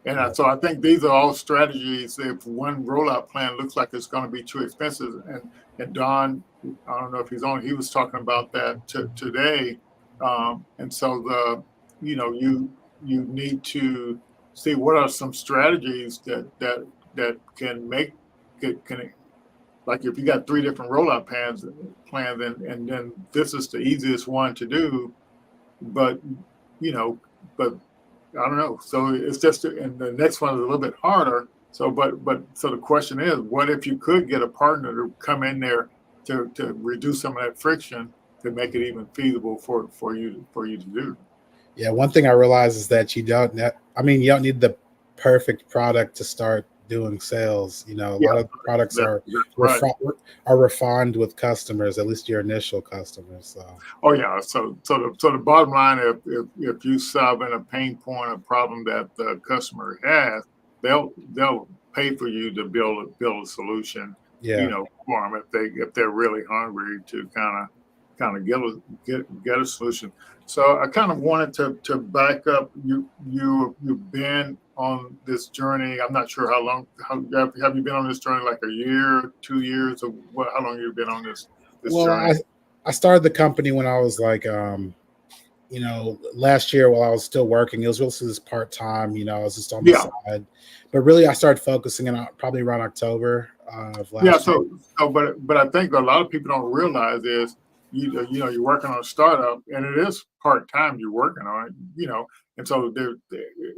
And so I think these are all strategies. If one rollout plan looks like it's going to be too expensive, and Don, I don't know if he's on, he was talking about that today. And so you need to see what are some strategies that can make can like if you got 3 different rollout plans and then this is the easiest one to do, but but I don't know. So it's just, and the next one is a little bit harder. So, so the question is, what if you could get a partner to come in there to reduce some of that friction to make it even feasible for you to do? Yeah, one thing I realize is that you don't need the perfect product to start doing sales. A lot of products are right. refined with customers, at least your initial customers. So. Oh yeah. So the bottom line, if you solving a pain point, a problem that the customer has, they'll pay for you to build a solution. Yeah. For them if they're really hungry to kind of get a solution. So I kind of wanted to back up. You've been on this journey. I'm not sure how long. Have you been on this journey? Like a year, 2 years, or what? How long have you been on this journey? I started the company when I was like, last year while I was still working. It was really just part time. I was just on the side. But really, I started focusing in probably around October of last year. But I think a lot of people don't realize is you're working on a startup and it is part time you're working on it, and so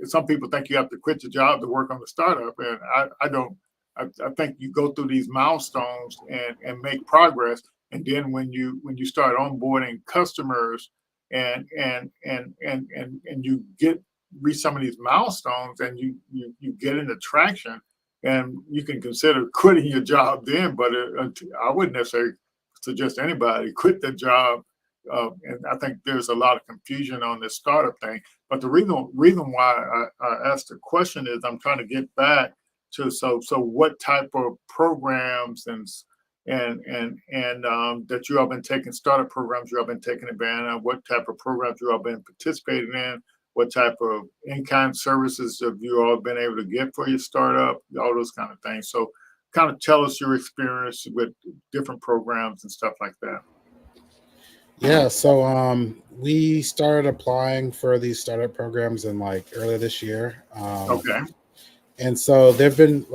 some people think you have to quit your job to work on the startup, and I don't. I think you go through these milestones and make progress, and then when you start onboarding customers and you reach some of these milestones and you get into traction, and you can consider quitting your job then. But I wouldn't necessarily suggest anybody quit their job. And I think there's a lot of confusion on this startup thing. But the reason why I asked the question is I'm trying to get back to so what type of programs and that you all been taking, startup programs you all been taking advantage of, what type of programs you all been participating in, what type of in-kind services have you all been able to get for your startup, all those kind of things. So kind of tell us your experience with different programs and stuff like that. Yeah, so we started applying for these startup programs in like earlier this year. Okay. And so they've been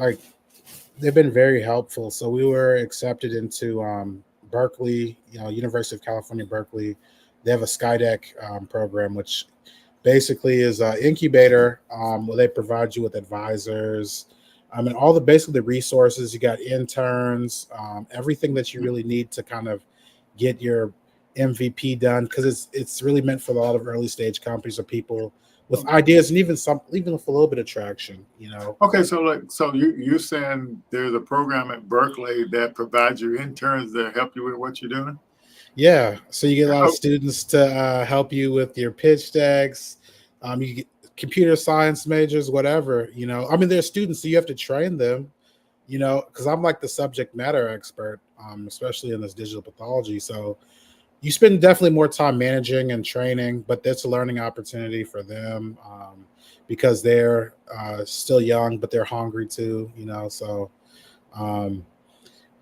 very helpful. So we were accepted into Berkeley, University of California, Berkeley. They have a Skydeck program, which basically is an incubator where they provide you with advisors and all basically the resources. You got interns, everything that you really need to kind of get your MVP done, because it's really meant for a lot of early stage companies or people with ideas and even with a little bit of traction. Okay, so you saying there's a program at Berkeley that provides you interns that help you with what you're doing? Yeah, so you get a lot of Oh, students to help you with your pitch decks. You get computer science majors, whatever. I mean, they're students, so you have to train them. Because I'm like the subject matter expert, especially in this digital pathology. So you spend definitely more time managing and training, but that's a learning opportunity for them because they're still young, but they're hungry too. So.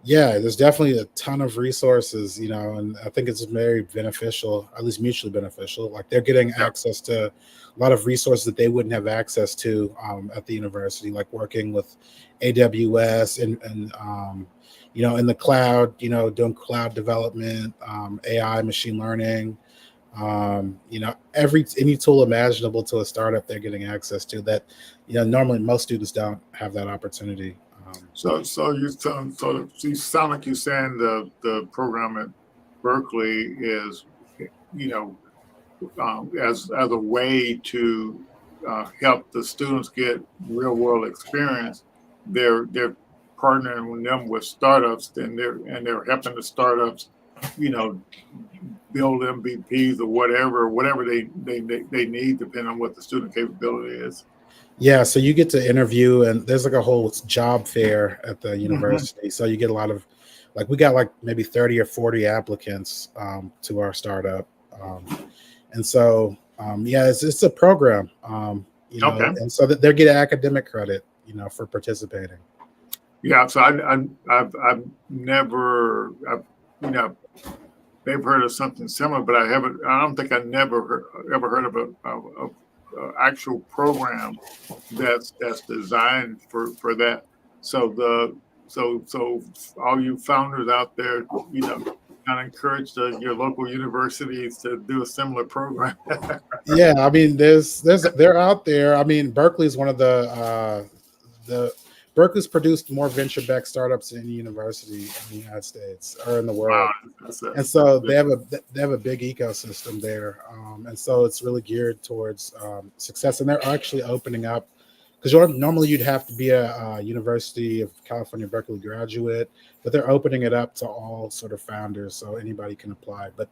Yeah, there's definitely a ton of resources, and I think it's very beneficial, at least mutually beneficial. Like they're getting yeah. access to a lot of resources that they wouldn't have access to at the university, like working with AWS and in the cloud, doing cloud development, AI, machine learning, any tool imaginable to a startup they're getting access to that, normally most students don't have that opportunity. So you sound like you're saying the program at Berkeley is, as a way to help the students get real world experience. They're partnering with them with startups, and they're helping the startups, you know, build MVPs or whatever they need, depending on what the student capability is. Yeah, so you get to interview, and there's like a whole job fair at the Hmm. university. So you get a lot of, like, we got like maybe 30 or 40 applicants to our startup. And so, yeah, it's a program, Okay. and so that they're getting academic credit, for participating. Yeah. So I've never, they've heard of something similar, but I haven't. I don't think I ever heard of a actual program that's designed for that. So so all you founders out there, kind of encourage your local universities to do a similar program. Yeah, I mean, they're out there. I mean, Berkeley's one of the Berkeley's produced more venture-backed startups than any university in the United States or in the Wow, world. And that's so good. they have a big ecosystem there, and so it's really geared towards success. And they're actually opening up, because normally you'd have to be a University of California Berkeley graduate, but they're opening it up to all sort of founders, so anybody can apply. But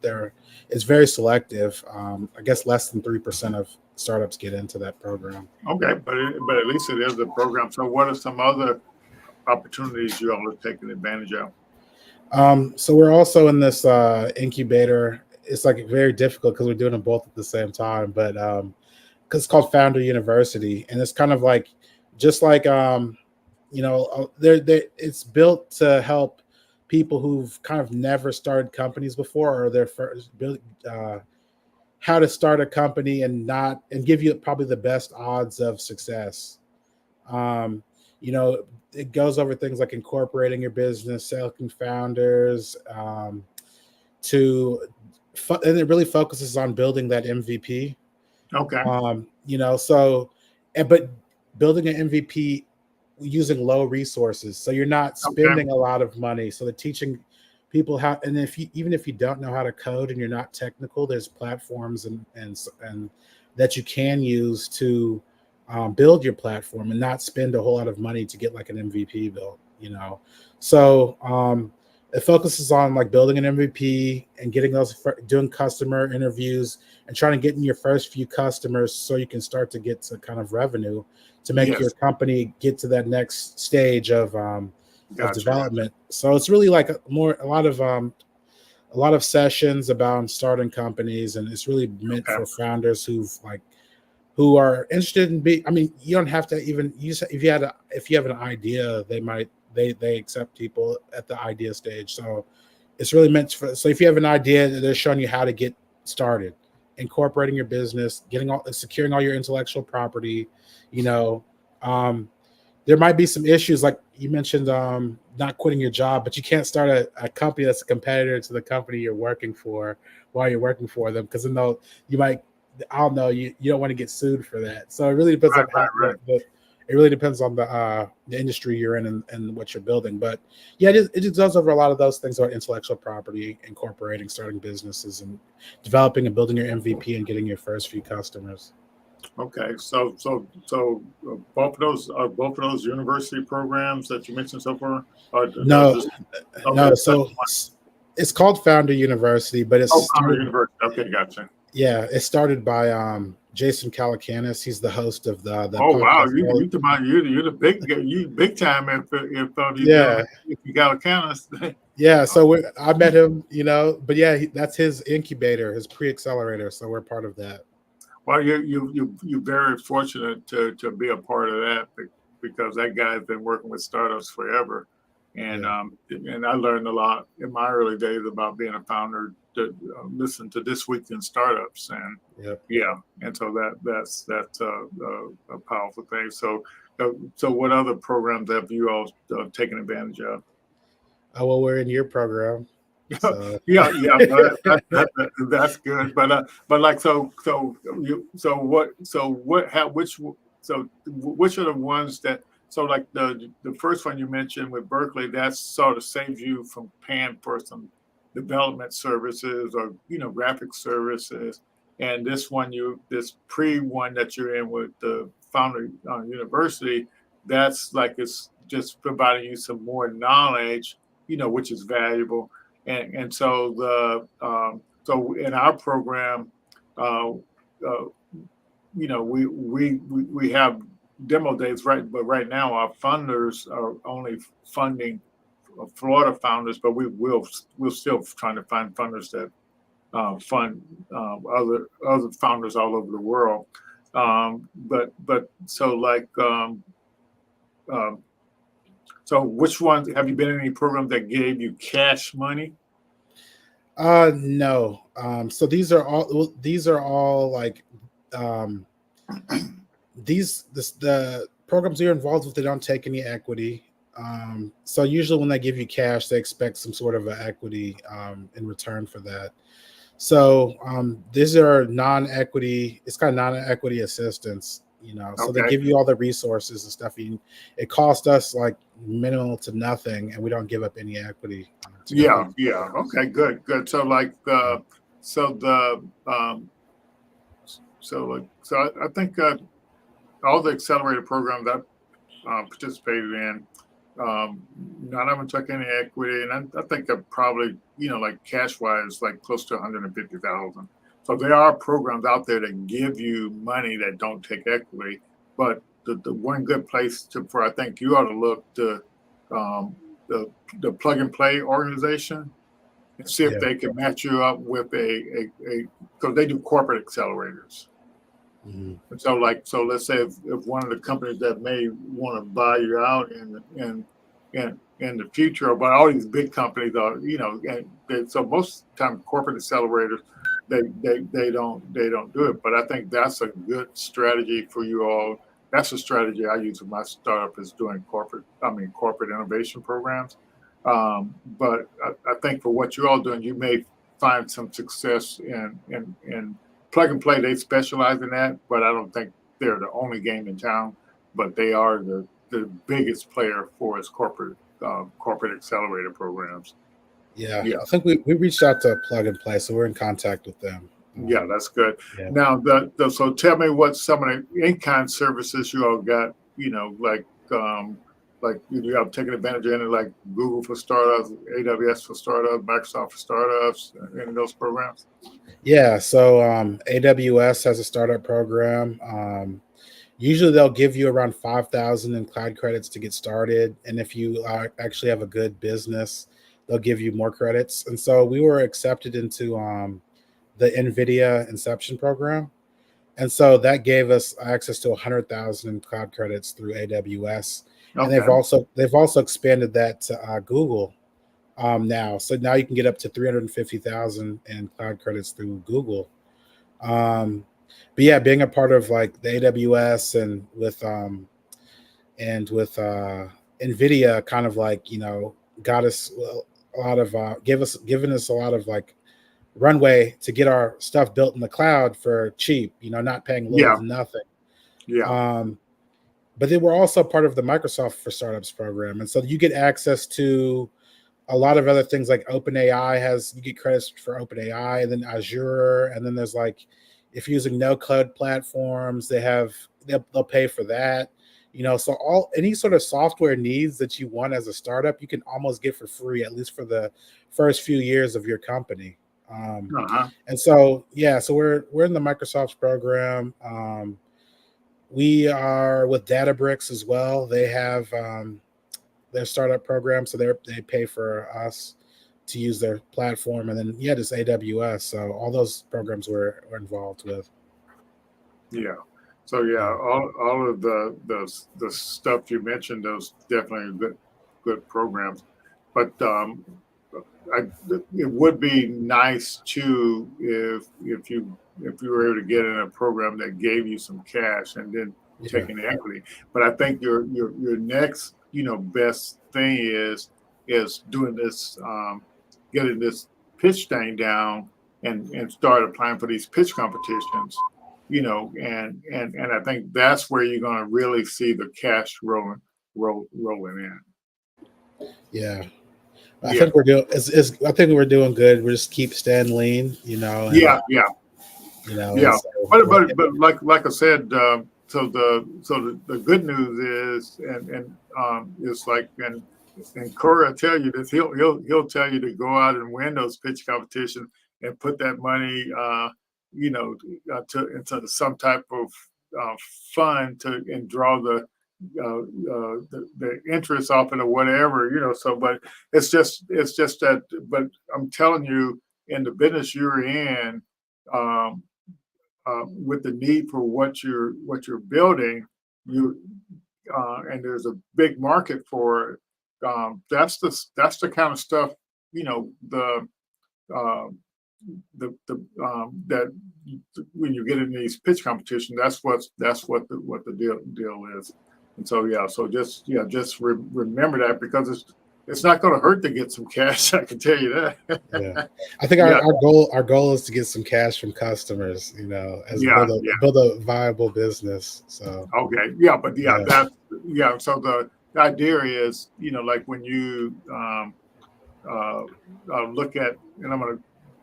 it's very selective. I guess less than 3% of startups get into that program. Okay, but at least it is a program. So what are some other opportunities you all are taking advantage of? So we're also in this incubator. It's like very difficult because we're doing them both at the same time, but because it's called Founder University, and it's kind of like just like it's built to help people who've kind of never started companies before, or their first build, how to start a company and give you probably the best odds of success. Um, it goes over things like incorporating your business, selecting founders, and it really focuses on building that MVP. Okay, But building an MVP using low resources, so you're not okay, spending a lot of money. So they're teaching people how, and even if you don't know how to code and you're not technical, there's platforms and that you can use to build your platform and not spend a whole lot of money to get like an MVP built, you know. So it focuses on like building an MVP and getting doing customer interviews and trying to get in your first few customers so you can start to get to kind of revenue to make your company get to that next stage of development. So it's really like a lot of sessions about starting companies, and it's really meant for founders who are interested in being. I mean, you don't have to even use if you have an idea, they accept people at the idea stage. So it's really meant for. So if you have an idea, they're showing you how to get started, incorporating your business, securing all your intellectual property. You know, there might be some issues like you mentioned, not quitting your job, but you can't start a company that's a competitor to the company you're working for while you're working for them, because then you might. I don't know. You don't want to get sued for that. So it really depends on it really depends on the industry you're in and what you're building. But yeah, it just goes over a lot of those things about intellectual property, incorporating, starting businesses, and developing and building your MVP and getting your first few customers. Okay, so both of those university programs that you mentioned so far? No. So it's called Founder University, but it's Founder University. Okay, gotcha. Yeah, it started by Jason Calacanis. He's the host of the oh wow, you're the big time if Calacanis. Yeah, so I met him, you know, but yeah, that's his incubator, his pre-accelerator. So we're part of that. Well, you're very fortunate to be a part of that, because that guy's been working with startups forever, and and I learned a lot in my early days about being a founder. To listen to This Week in Startups, and and so that's a powerful thing. So what other programs have you all taken advantage of? Oh, well, we're in your program. So. That's good. But which are the ones that, so like the first one you mentioned with Berkeley, that sort of saves you from paying for some development services or graphic services, and this pre-one that you're in with the Founder University, that's like it's just providing you some more knowledge, which is valuable, and so so in our program, we have demo days, right? But right now our funders are only funding Florida founders, but we're still trying to find funders that fund other founders all over the world. But so like so which ones have you been in any program that gave you cash money? No. So these are all like the programs you're involved with, they don't take any equity. So usually when they give you cash, they expect some sort of equity in return for that. So these are non-equity. It's kind of non-equity assistance, So they give you all the resources and stuff. It cost us like minimal to nothing, and we don't give up any equity. Okay, good. So like I think all the accelerator programs I participated in, none of them took any equity, and I think they're probably, like cash wise, like close to 150,000. So there are programs out there that give you money that don't take equity, but the one good place for I think you ought to look to the Plug and Play organization and see if they can match you up with because they do corporate accelerators. Mm-hmm. So let's say if one of the companies that may want to buy you out in the future, but all these big companies are, so most time corporate accelerators, they don't do it. But I think that's a good strategy for you all. That's a strategy I use with my startup, is doing corporate innovation programs. But I think for what you're all doing, you may find some success in Plug and Play. They specialize in that, but I don't think they're the only game in town. But they are the biggest player for its corporate accelerator programs. Yeah. I think we reached out to Plug and Play, so we're in contact with them. Yeah, that's good. Yeah. Now, so tell me what some of the in-kind services you all got, like you have taken advantage of any like Google for startups, AWS for startups, Microsoft for startups, any of those programs? Yeah, so AWS has a startup program. Usually they'll give you around 5,000 in cloud credits to get started. And if you actually have a good business, they'll give you more credits. And so we were accepted into the NVIDIA Inception program. And so that gave us access to 100,000 in cloud credits through AWS. And Okay. they've also expanded that to Google now. So now you can get up to 350,000 in cloud credits through Google. But yeah, being a part of like the AWS and with NVIDIA kind of like, got us a lot of given us a lot of like runway to get our stuff built in the cloud for cheap, not paying little Yeah. to nothing. Yeah. But they were also part of the Microsoft for Startups program. And so you get access to a lot of other things like OpenAI you get credits for OpenAI, and then Azure. And then there's like, if you're using no code platforms, they'll pay for that. So any sort of software needs that you want as a startup, you can almost get for free, at least for the first few years of your company. And so, yeah, so we're in the Microsoft's program. We are with Databricks as well. They have their startup program, so they pay for us to use their platform, and then just AWS. So all those programs we're involved with. Yeah. So all of the stuff you mentioned, those definitely good programs. But it would be nice too if you were able to get in a program that gave you some cash and then taking the equity. But I think your next best thing is doing this, getting this pitch thing down and start applying for these pitch competitions. And I think that's where you're going to really see the cash rolling in. Yeah. I think we're doing. I think we're doing good. We just keep staying lean, And, Yeah. So, but like I said, so the good news is, and it's like, and Corey will tell you this. He'll tell you to go out and win those pitch competitions and put that money, into some type of fund and draw the interest off it or whatever, So, but it's just that. But I'm telling you, in the business you're in, with the need for what you're building, and there's a big market for it. That's the kind of stuff, that when you get in these pitch competitions, that's what the deal is. And so so just remember that, because it's not going to hurt to get some cash. I can tell you that. Yeah, I think our goal is to get some cash from customers. Build a viable business. So okay, but that's So the idea is, like when you look at, and I'm going to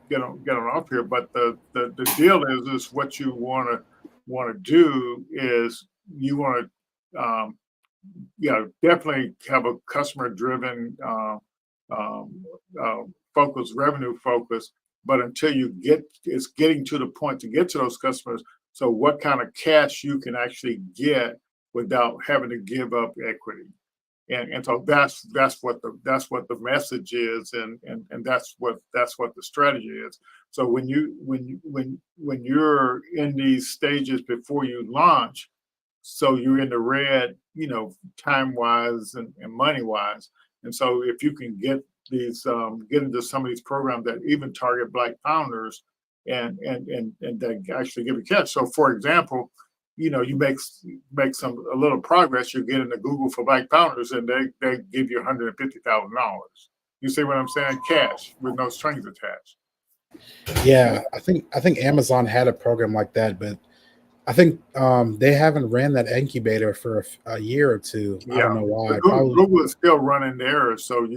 get on off here, but the deal is what you want to do is you want to definitely have a customer driven focus, revenue focus. But until it's getting to the point to get to those customers. So what kind of cash you can actually get without having to give up equity. And so that's what the message is, and that's what the strategy is. So when you're in these stages before you launch, so you're in the red, time wise and money wise. And so if you can get these get into some of these programs that even target Black founders and that actually give you cash. So for example, you make a little progress, you get into Google for Black founders, and they give you $150,000. You see what I'm saying? Cash with no strings attached. Yeah, I think Amazon had a program like that, but I think they haven't ran that incubator for a year or two. I don't know why. Google is still running theirs. So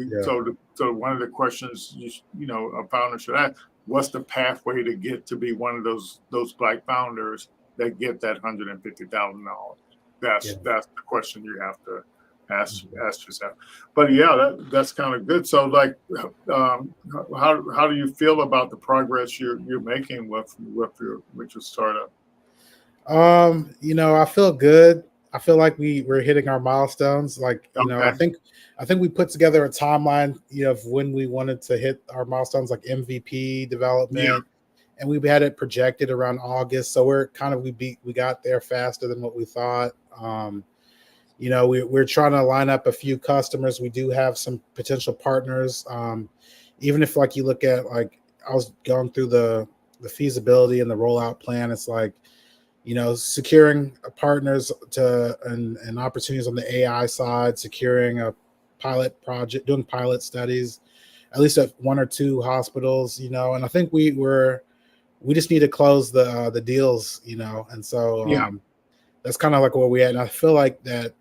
so one of the questions a founder should ask, what's the pathway to get to be one of those Black founders that get that $150,000? That's the question you have to ask yourself. But yeah, that's kind of good. So like, how do you feel about the progress you're making with your startup? I feel good. I feel like we're hitting our milestones. Like, Okay. I think we put together a timeline, of when we wanted to hit our milestones, like MVP development, and we had it projected around August. So we're kind of we got there faster than what we thought. We're trying to line up a few customers. We do have some potential partners. Even if like you look at, like, I was going through the feasibility and the rollout plan, it's like, securing partners and opportunities on the AI side, securing a pilot project, doing pilot studies, at least at one or two hospitals, and I think we just need to close the deals, and so that's kind of like where we're at. And I feel like that,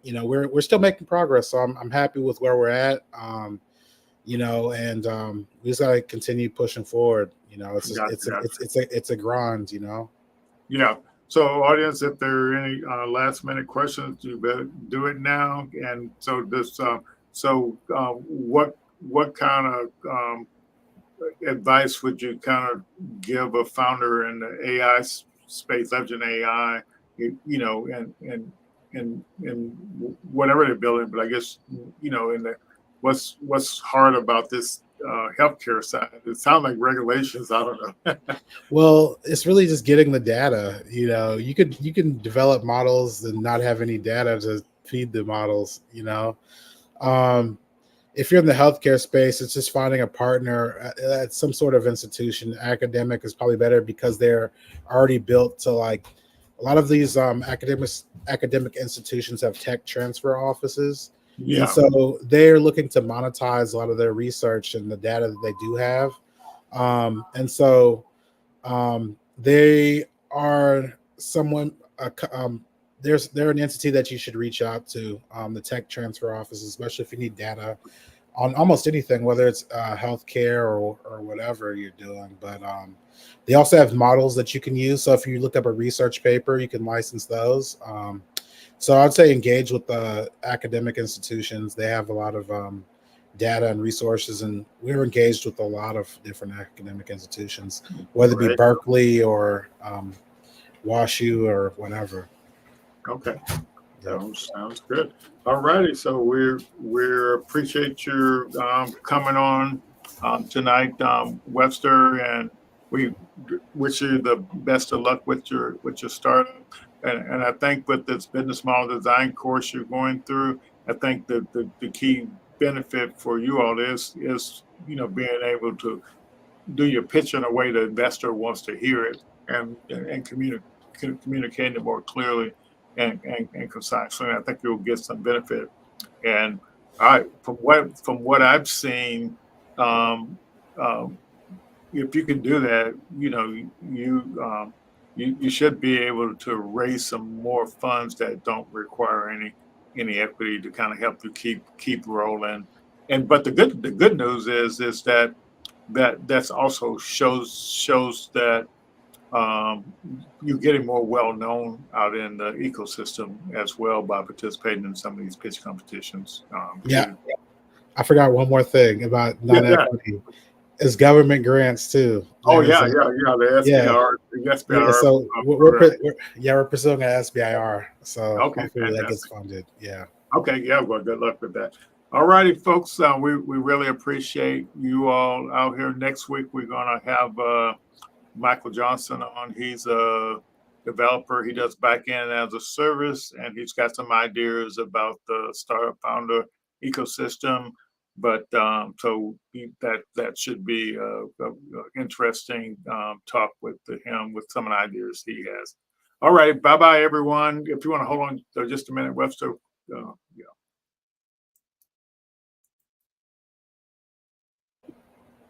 we're still making progress. So I'm happy with where we're at. And we just gotta continue pushing forward. It's a grind, Yeah. So, audience, if there are any last minute questions, you better do it now. And so, what kind of advice would you kind of give a founder in the AI space, leveraging AI, and whatever they're building? But I guess in the what's hard about this healthcare side? It sounds like regulations. I don't know. Well, it's really just getting the data. You can develop models and not have any data to feed the models. If you're in the healthcare space, it's just finding a partner at some sort of institution. Academic is probably better because they're already built to, like, a lot of these academic institutions have tech transfer offices. Yeah. And so they're looking to monetize a lot of their research and the data that they do have. And so they are someone, they're an entity that you should reach out to, the tech transfer office, especially if you need data on almost anything, whether it's healthcare or whatever you're doing. But they also have models that you can use. So if you look up a research paper, you can license those. So I'd say engage with the academic institutions. They have a lot of data and resources, and we're engaged with a lot of different academic institutions, whether it be Berkeley or WashU or whatever. Okay. Sounds good. All righty. So we appreciate your coming on tonight, Webster, and we wish you the best of luck with your startup. And I think with this business model design course you're going through, I think that the key benefit for you all is being able to do your pitch in a way the investor wants to hear it and communicate it more clearly and concisely. And I think you'll get some benefit. And from what I've seen, if you can do that, you should be able to raise some more funds that don't require any equity to kind of help you keep rolling. But the good news is that's also shows that you're getting more well known out in the ecosystem as well by participating in some of these pitch competitions. I forgot one more thing about non-equity. Is government grants too. The SBIR. The SBIR. Yeah, so we're pursuing an SBIR. So hopefully that gets funded. Yeah. Okay. Yeah. Well, good luck with that. All righty, folks. We really appreciate you all out here. Next week we're gonna have Michael Johnson on. He's a developer. He does back-end as a service, and he's got some ideas about the startup founder ecosystem. But so that should be a interesting talk with him with some of the ideas he has. All right, bye bye everyone. If you want to hold on just a minute, Webster.